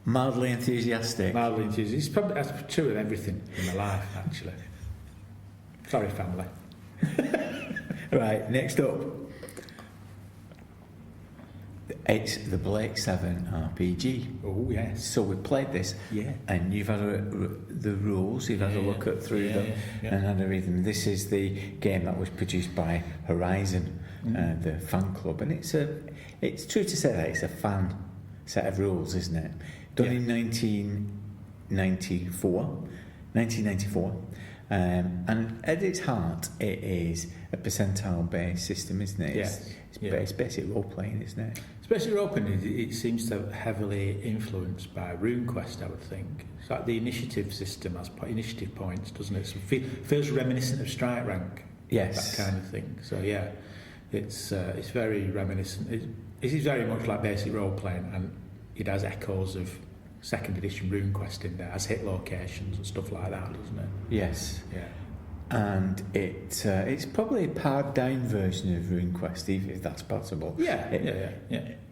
mildly enthusiastic. Mildly enthusiastic. That's true with everything in my life, actually. Sorry, family. Right, next up. It's the Blake 7 RPG. Oh, yes. So we played this, and you've had the rules, you've had a look at through them, and had a read them. This is the game that was produced by Horizon, the fan club, and it's true to say that it's a fan set of rules, isn't it? Done in 1994, and at its heart, it is a percentile-based system, isn't it? It's basic role-playing, isn't it? Especially open, it seems to heavily influenced by RuneQuest, I would think. It's like the initiative system has initiative points, doesn't it? So it feels reminiscent of Strike Rank. Yes. That kind of thing. So yeah, it's very reminiscent. It is very much like basic role playing, and it has echoes of second edition RuneQuest in there, has hit locations and stuff like that, doesn't it? Yes. Yeah. And it's probably a pared down version of RuneQuest, if that's possible. Yeah.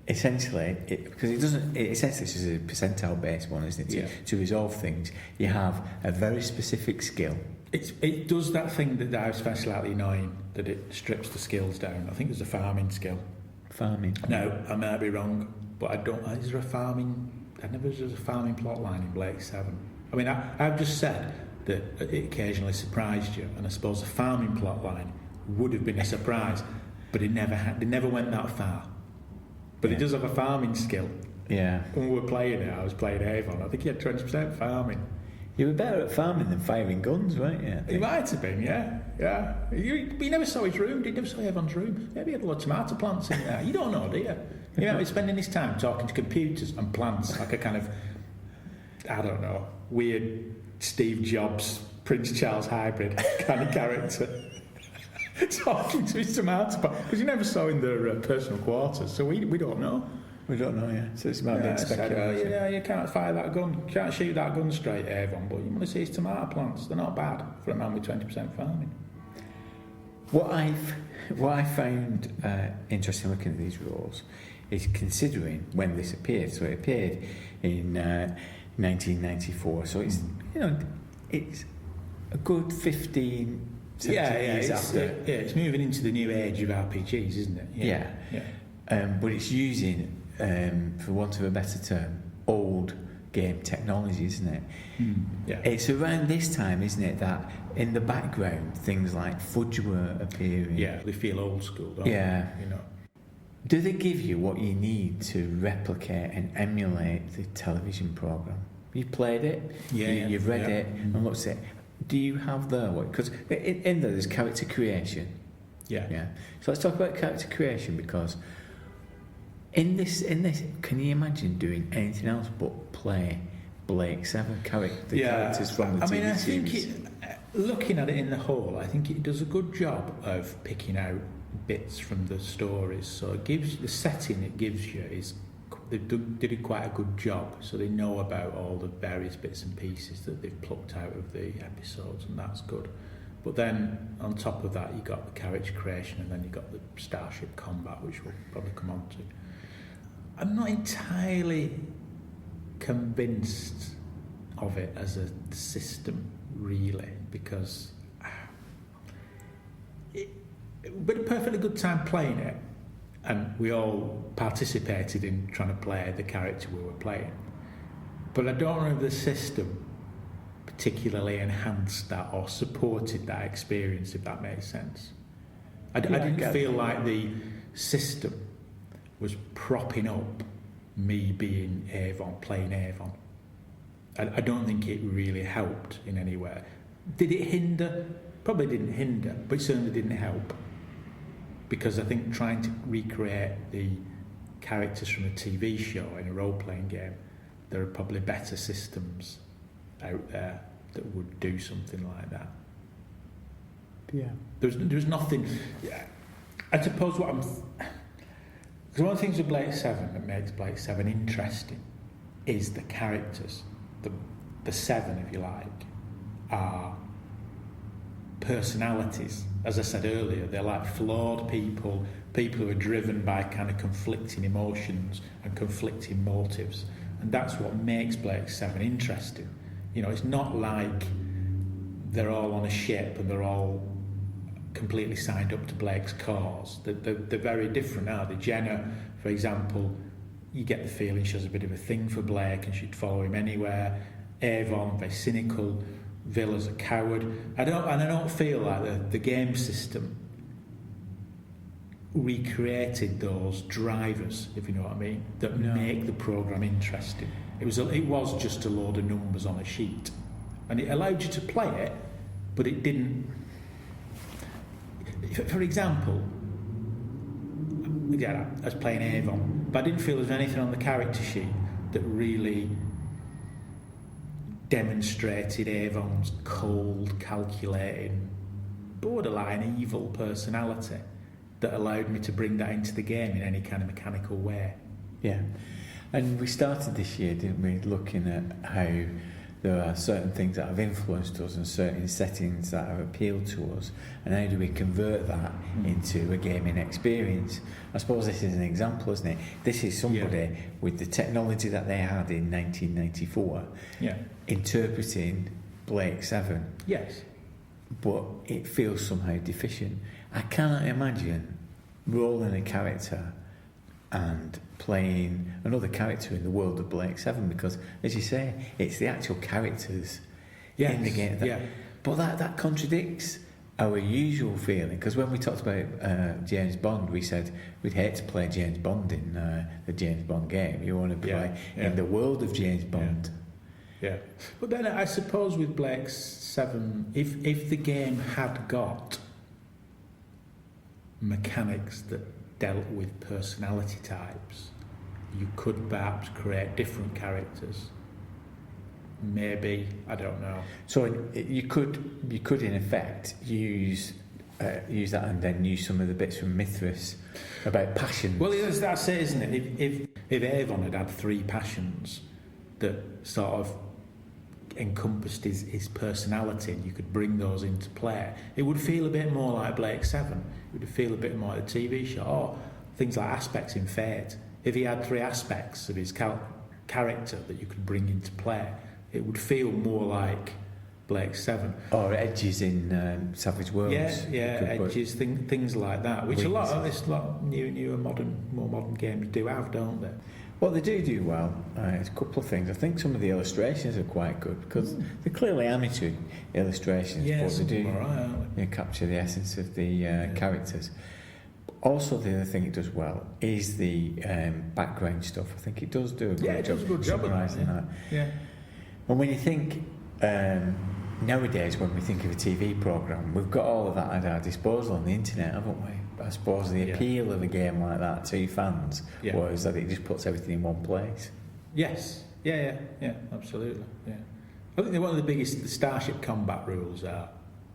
Essentially, because essentially this is a percentile based one, isn't it? To resolve things, you have a very specific skill. It does that thing that I find slightly annoying, that it strips the skills down. I think there's a farming skill. Farming? No, I might be wrong, but I don't. Is there a farming? I never there's a farming plot line in Blake 7. I mean, I've just said that it occasionally surprised you, and I suppose the farming plot line would have been a surprise, but it never went that far. But it does have a farming skill. Yeah. When we were playing it, I was playing Avon. I think he had 20% farming. You were better at farming than firing guns, weren't you? He might have been, yeah. You never saw his room, did you? Never saw Avon's room. Maybe he had a lot of tomato plants in there. You don't know, do you? You know, he's spending his time talking to computers and plants, like a kind of, I don't know, weird Steve Jobs, Prince Charles hybrid kind of character. Talking to his tomato plant. Because you never saw in their personal quarters, so we don't know. We don't know, yeah. So it's about being speculation. You can't fire that gun, you can't shoot that gun straight, Avon, but you want to see his tomato plants. They're not bad for a man with 20% farming. What I found interesting looking at these rules is considering when this appeared. So it appeared in 1994. So it's it's a good 15, 17 years after. It's moving into the new age of RPGs, isn't it? Yeah. But it's using, for want of a better term, old game technology, isn't it? It's around this time, isn't it, that in the background things like fudge were appearing. Yeah, they feel old school, don't they? You know. Do they give you what you need to replicate and emulate the television programme? You've played it, you've read it, and looked at it. Do you have because in there's character creation. Yeah. So let's talk about character creation, because In this, can you imagine doing anything else but play Blake 7 characters from the TV series? Looking at it in the whole, I think it does a good job of picking out bits from the stories. So it gives the setting it gives you is they did quite a good job. So they know about all the various bits and pieces that they've plucked out of the episodes, and that's good. But then on top of that, you got the character creation, and then you got the starship combat, which we'll probably come on to. I'm not entirely convinced of it as a system, really, because it would be a perfectly good time playing it, and we all participated in trying to play the character we were playing. But I don't know if the system particularly enhanced that or supported that experience, if that makes sense. I didn't feel like the system was propping up me being Avon, playing Avon. I don't think it really helped in any way. Did it hinder? Probably didn't hinder, but it certainly didn't help. Because I think trying to recreate the characters from a TV show in a role-playing game, there are probably better systems out there that would do something like that. Yeah. There's nothing... I suppose what I'm... Because one of the things with Blake 7 that makes Blake 7 interesting is the characters. The 7, if you like, are personalities. As I said earlier, they're like flawed people who are driven by kind of conflicting emotions and conflicting motives. And that's what makes Blake 7 interesting. You know, it's not like they're all on a ship and they're all completely signed up to Blake's cause. They're very different, aren't they? Jenna, for example, you get the feeling she has a bit of a thing for Blake and she'd follow him anywhere. Avon, very cynical. Vila's a coward. I don't feel like the game system recreated those drivers, if you know what I mean, that make the programme interesting. It was just a load of numbers on a sheet, and it allowed you to play it, but it didn't. For example, I was playing Avon, but I didn't feel there was anything on the character sheet that really demonstrated Avon's cold, calculating, borderline evil personality that allowed me to bring that into the game in any kind of mechanical way. Yeah. And we started this year, didn't we, looking at how there are certain things that have influenced us and certain settings that have appealed to us, and how do we convert that into a gaming experience? I suppose this is an example, isn't it? This is somebody with the technology that they had in 1994 interpreting Blake 7. Yes. But it feels somehow deficient. I cannot imagine rolling a character and playing another character in the world of Blake 7, because, as you say, it's the actual characters in the game. But that contradicts our usual feeling, because when we talked about James Bond, we said we'd hate to play James Bond in the James Bond game. You want to play in the world of James Bond. Yeah. But then I suppose with Blake 7, if the game had got mechanics that dealt with personality types, you could perhaps create different characters. Maybe, I don't know. So you could in effect use that and then use some of the bits from Mithras about passions. Well, that's it, isn't it? If Avon had 3 passions that sort of encompassed his personality, and you could bring those into play, it would feel a bit more like Blake 7. It would feel a bit more like a TV show, or things like aspects in Fate. If he had 3 aspects of his character that you could bring into play, it would feel more like Blake 7. Or edges in Savage Worlds. Edges, things like that, which weaknesses. a lot of newer, more modern games do have, don't they? What they do well is a couple of things. I think some of the illustrations are quite good, because they're clearly amateur illustrations, but they do capture the essence of the characters. Also, the other thing it does well is the background stuff. I think it does do a good job summarising that. Yeah. And when you think nowadays, when we think of a TV programme, we've got all of that at our disposal on the internet, haven't we? I suppose the appeal of a game like that to fans was that it just puts everything in one place. Yes. Yeah, absolutely. Yeah. I think one of the biggest, the Starship combat rules are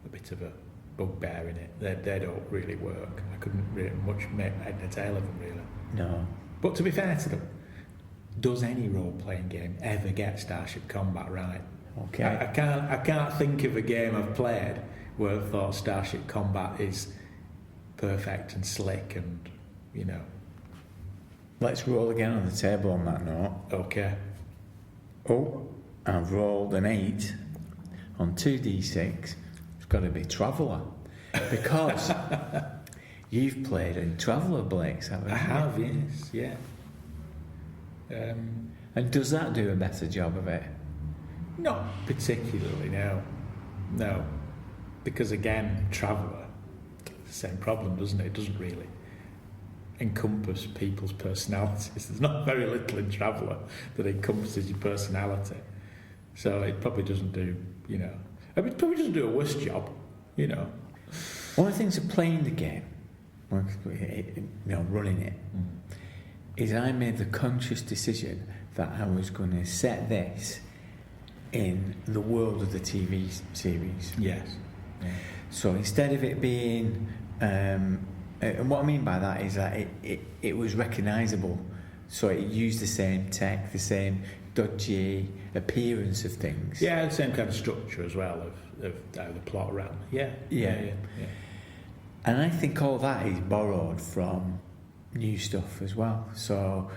a bit of a bugbear in it. They don't really work. I couldn't really much make head and tail of them, really. No. But to be fair to them, does any role-playing game ever get Starship combat right? Okay. I can't think of a game I've played where I thought Starship combat is perfect and slick and, you know. Let's roll again on the table on that note. Okay. Oh, I've rolled an 8 on 2d6. It's got to be Traveller. Because you've played in Traveller, Blake, haven't you? I have, yes, yeah. And does that do a better job of it? Not particularly, no. Because again, Traveller, the same problem, doesn't it? It doesn't really encompass people's personalities. There's not very little in Traveller that encompasses your personality. So it probably doesn't do, you know. I mean, it probably doesn't do a worse job, you know. One of the things of playing the game, running it, is I made the conscious decision that I was going to set this in the world of the TV series. Yes. Yeah. So instead of it being, and what I mean by that is that it was recognisable. So it used the same tech, the same dodgy appearance of things. Yeah, the same kind of structure as well of how the plot ran. Yeah. And I think all that is borrowed from new stuff as well. So,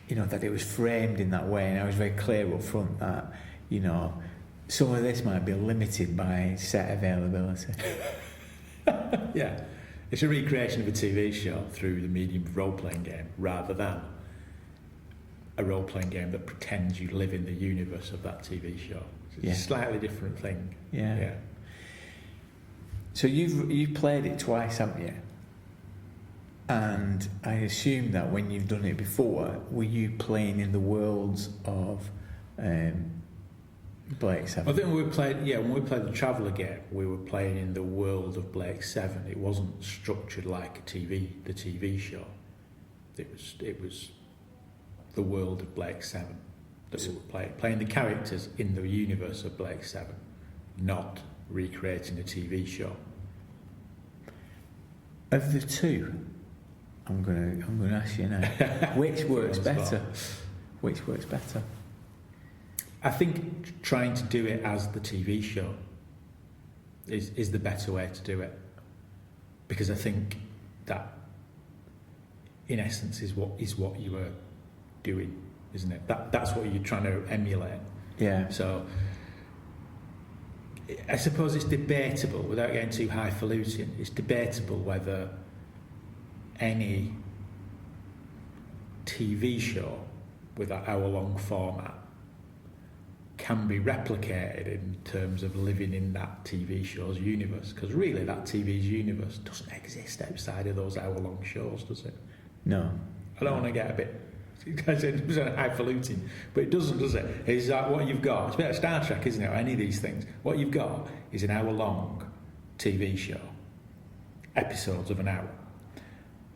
that it was framed in that way, and I was very clear up front that, some of this might be limited by set availability. Yeah. It's a recreation of a TV show through the medium of role-playing game rather than a role-playing game that pretends you live in the universe of that TV show. It's a slightly different thing. Yeah. So you've played it twice, haven't you? And I assume that when you've done it before, were you playing in the worlds of Blake 7? I think when we played the Traveller game, we were playing in the world of Blake 7. It wasn't structured like the TV show. It was the world of Blake 7 that we were playing the characters in the universe of Blake 7, not recreating a TV show. Of the two, I'm going to ask you now, which works better? Which works better? I think trying to do it as the TV show is the better way to do it, because I think that, in essence, is what you were doing, isn't it? That's what you're trying to emulate. Yeah. So I suppose it's debatable, without getting too highfalutin, it's debatable whether any TV show with that hour-long format can be replicated in terms of living in that TV show's universe, because really that TV's universe doesn't exist outside of those hour-long shows, does it? No. I don't want to get a bit highfalutin, but it doesn't, does it? It's like what you've got. It's a bit like Star Trek, isn't it? Or any of these things. What you've got is an hour-long TV show, episodes of an hour.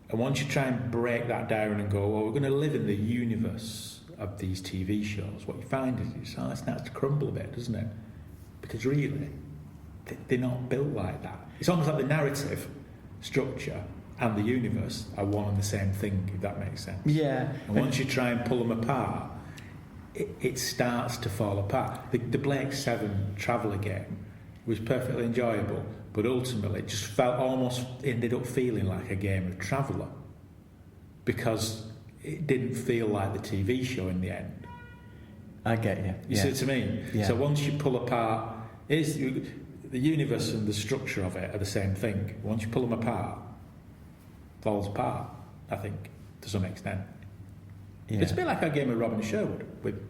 And once you try and break that down and go, well, we're going to live in the universe of these TV shows, what you find is it starts to crumble a bit, doesn't it? Because really, they're not built like that. It's almost like the narrative structure and the universe are one and the same thing, if that makes sense. Yeah. And once you try and pull them apart, it starts to fall apart. The Blake 7 Traveller game was perfectly enjoyable, but ultimately it just ended up feeling like a game of Traveller, because it didn't feel like the TV show in the end. I get you. You see what I mean? Yeah. So once you pull apart, the universe and the structure of it are the same thing. Once you pull them apart, falls apart, I think, to some extent. Yeah. It's a bit like our game of Robin Sherwood with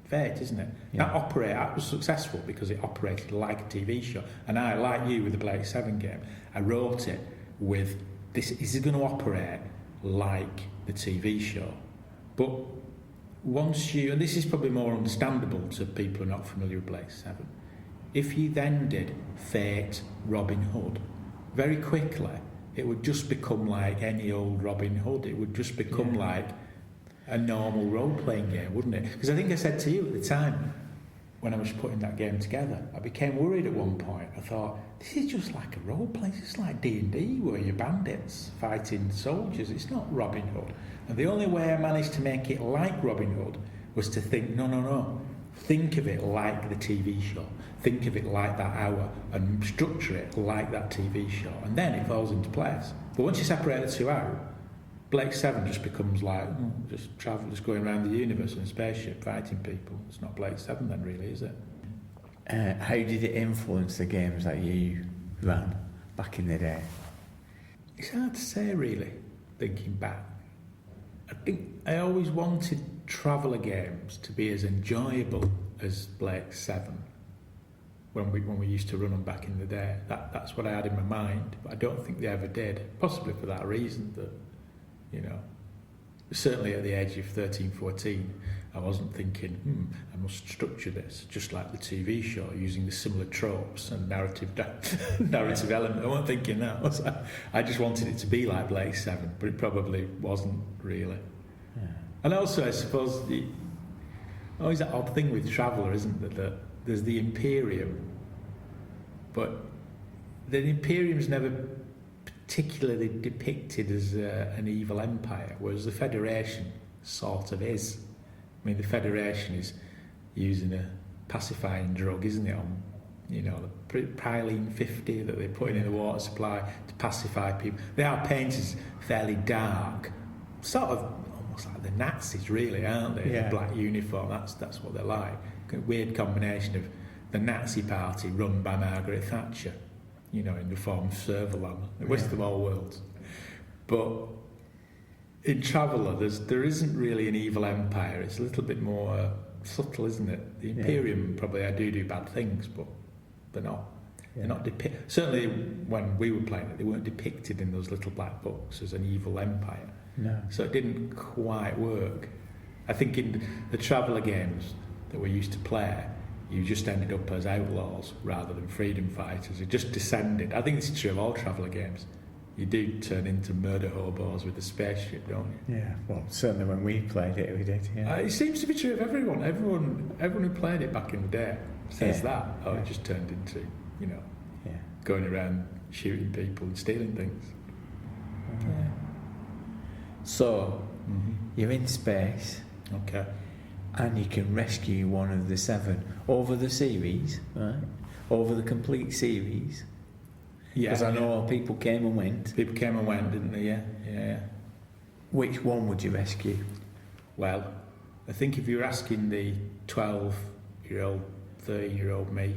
Fate, isn't it? Yeah. That was successful because it operated like a TV show. And I, like you with the Blake 7 game, I wrote it with this is going to operate like the TV show. But once you, and this is probably more understandable to people who are not familiar with Blake 7, if you then did Fate, Robin Hood, very quickly it would just become like any old Robin Hood. It would just become like a normal role-playing game, wouldn't it? Because I think I said to you at the time, when I was putting that game together, I became worried at one point. I thought, this is just like a role-play. It's like D&D, where you're bandits fighting soldiers. It's not Robin Hood. And the only way I managed to make it like Robin Hood was to think, no. Think of it like the TV show. Think of it like that hour and structure it like that TV show. And then it falls into place. But once you separate the two out, Blake 7 just becomes like just going around the universe in a spaceship fighting people. It's not Blake 7 then, really, is it? How did it influence the games that you ran back in the day? It's hard to say, really, thinking back. I think I always wanted traveller games to be as enjoyable as Blake 7 when we used to run them back in the day. That's what I had in my mind, but I don't think they ever did, possibly for that reason that, you know, certainly at the age of 13, 14, I wasn't thinking, I must structure this just like the TV show, using the similar tropes and narrative element. I wasn't thinking that, was I? I just wanted it to be like Blake 7, but it probably wasn't really. Yeah. And also, I suppose, always that odd thing with Traveller, isn't there, that there's the Imperium, but the Imperium's never particularly depicted as an evil empire, whereas the Federation sort of is. I mean, the Federation is using a pacifying drug, isn't it, on, you know, the Pyrene 50 that they put in the water supply to pacify people. They are painted fairly dark, sort of almost like the Nazis, really, aren't they? Yeah. The black uniform, that's what they're like. A weird combination of the Nazi party run by Margaret Thatcher, you know, in the form of Servalan, the worst of all worlds. But in Traveller, there isn't really an evil empire. It's a little bit more subtle, isn't it? The Imperium probably do bad things, but they're not. They're not certainly when we were playing it, they weren't depicted in those little black books as an evil empire. No. So it didn't quite work. I think in the Traveller games that we used to play, you just ended up as outlaws rather than freedom fighters. It just descended. I think it's true of all Traveller games. You do turn into murder hobos with a spaceship, don't you? Yeah, well, certainly when we played it, we did, yeah. It seems to be true of everyone. Everyone who played it back in the day says that. Oh, it just turned into, you know, going around shooting people and stealing things. Yeah. So, you're in space. Okay. And you can rescue one of the 7 over the series, right? Over the complete series. Yeah. Because I know people came and went. People came and went, didn't they? Yeah. Which one would you rescue? Well, I think if you're asking the 12-year-old, 13-year-old me,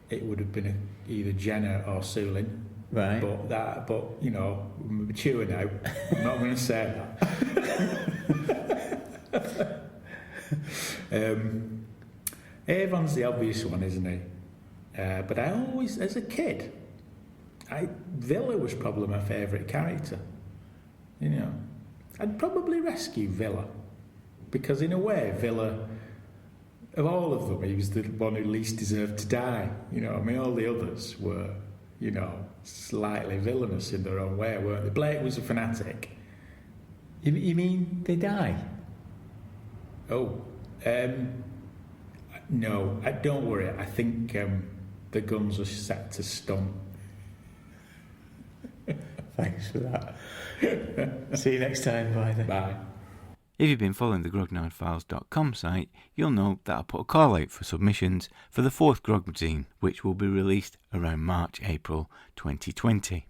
it would have been either Jenna or Sulin. Right. But you know, I'm mature now. I'm not going to say that. Avon's the obvious one, isn't he? But I always, as a kid, Vila was probably my favourite character. You know, I'd probably rescue Vila, because in a way, Vila, of all of them, he was the one who least deserved to die. You know, I mean, all the others were, you know, slightly villainous in their own way, weren't they? Blake was a fanatic. You mean they die? Oh, no, don't worry. I think the guns are set to stun. Thanks for that. See you next time, Blythy. Bye. If you've been following the grognardfiles.com site, you'll know that I put a call out for submissions for the 4th Grogzine, which will be released around March-April 2020.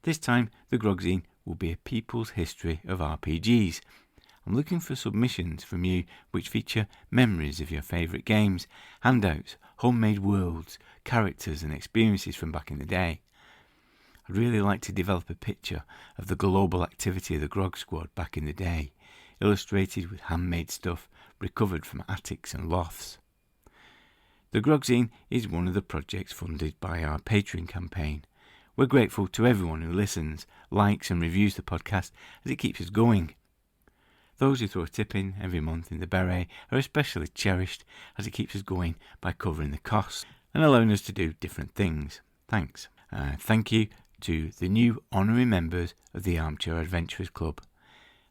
This time, the Grogzine will be a people's history of RPGs. I'm looking for submissions from you which feature memories of your favourite games, handouts, homemade worlds, characters and experiences from back in the day. I'd really like to develop a picture of the global activity of the Grog Squad back in the day, illustrated with handmade stuff recovered from attics and lofts. The Grogzine is one of the projects funded by our Patreon campaign. We're grateful to everyone who listens, likes and reviews the podcast as it keeps us going. Those who throw a tip in every month in the beret are especially cherished, as it keeps us going by covering the costs and allowing us to do different things. Thanks. Thank you to the new honorary members of the Armchair Adventurers Club.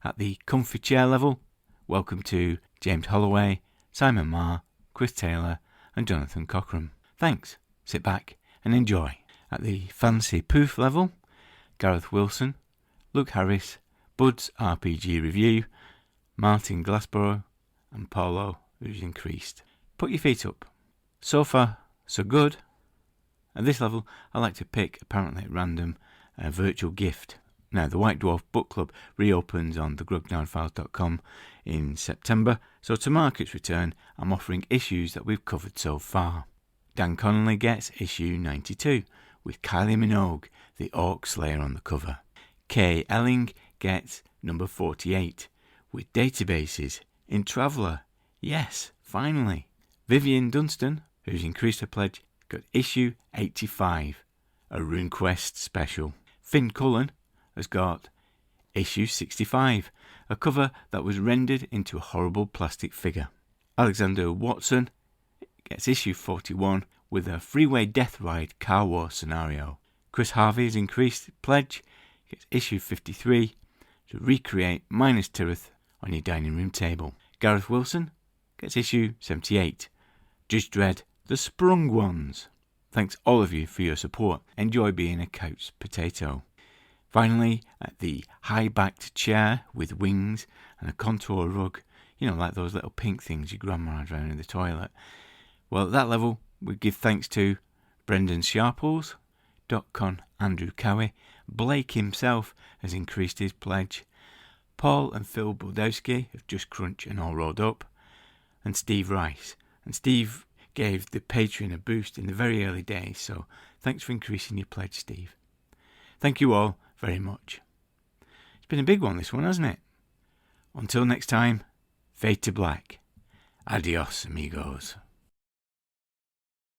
At the comfy chair level, welcome to James Holloway, Simon Marr, Chris Taylor and Jonathan Cochran. Thanks. Sit back and enjoy. At the fancy poof level, Gareth Wilson, Luke Harris, Bud's RPG Review, Martin Glassborough and Paulo, who's increased. Put your feet up. So far, so good. At this level, I like to pick, apparently at random, a virtual gift. Now, the White Dwarf Book Club reopens on thegrognardfiles.com in September, so to mark its return, I'm offering issues that we've covered so far. Dan Connolly gets issue 92, with Kylie Minogue, the Orc Slayer, on the cover. Kay Elling gets number 48, with databases in Traveller. Yes, finally. Vivian Dunstan, who's increased her pledge, got issue 85, a RuneQuest special. Finn Cullen has got issue 65, a cover that was rendered into a horrible plastic figure. Alexander Watson gets issue 41 with a freeway death ride car war scenario. Chris Harvey has increased pledge, gets issue 53 to recreate Minas Tirith on your dining room table. Gareth Wilson gets issue 78. Judge Dredd, the Sprung Ones. Thanks all of you for your support. Enjoy being a couch potato. Finally, at the high-backed chair with wings and a contour rug, like those little pink things your grandma had around in the toilet. Well, at that level, we give thanks to Brendan Sharples, Con Andrew Cowie, Blake himself has increased his pledge, Paul and Phil Buldowski of Just Crunch and All Rolled Up, and Steve Rice. And Steve gave the Patreon a boost in the very early days, so thanks for increasing your pledge, Steve. Thank you all very much. It's been a big one, this one, hasn't it? Until next time, fade to black. Adios, amigos.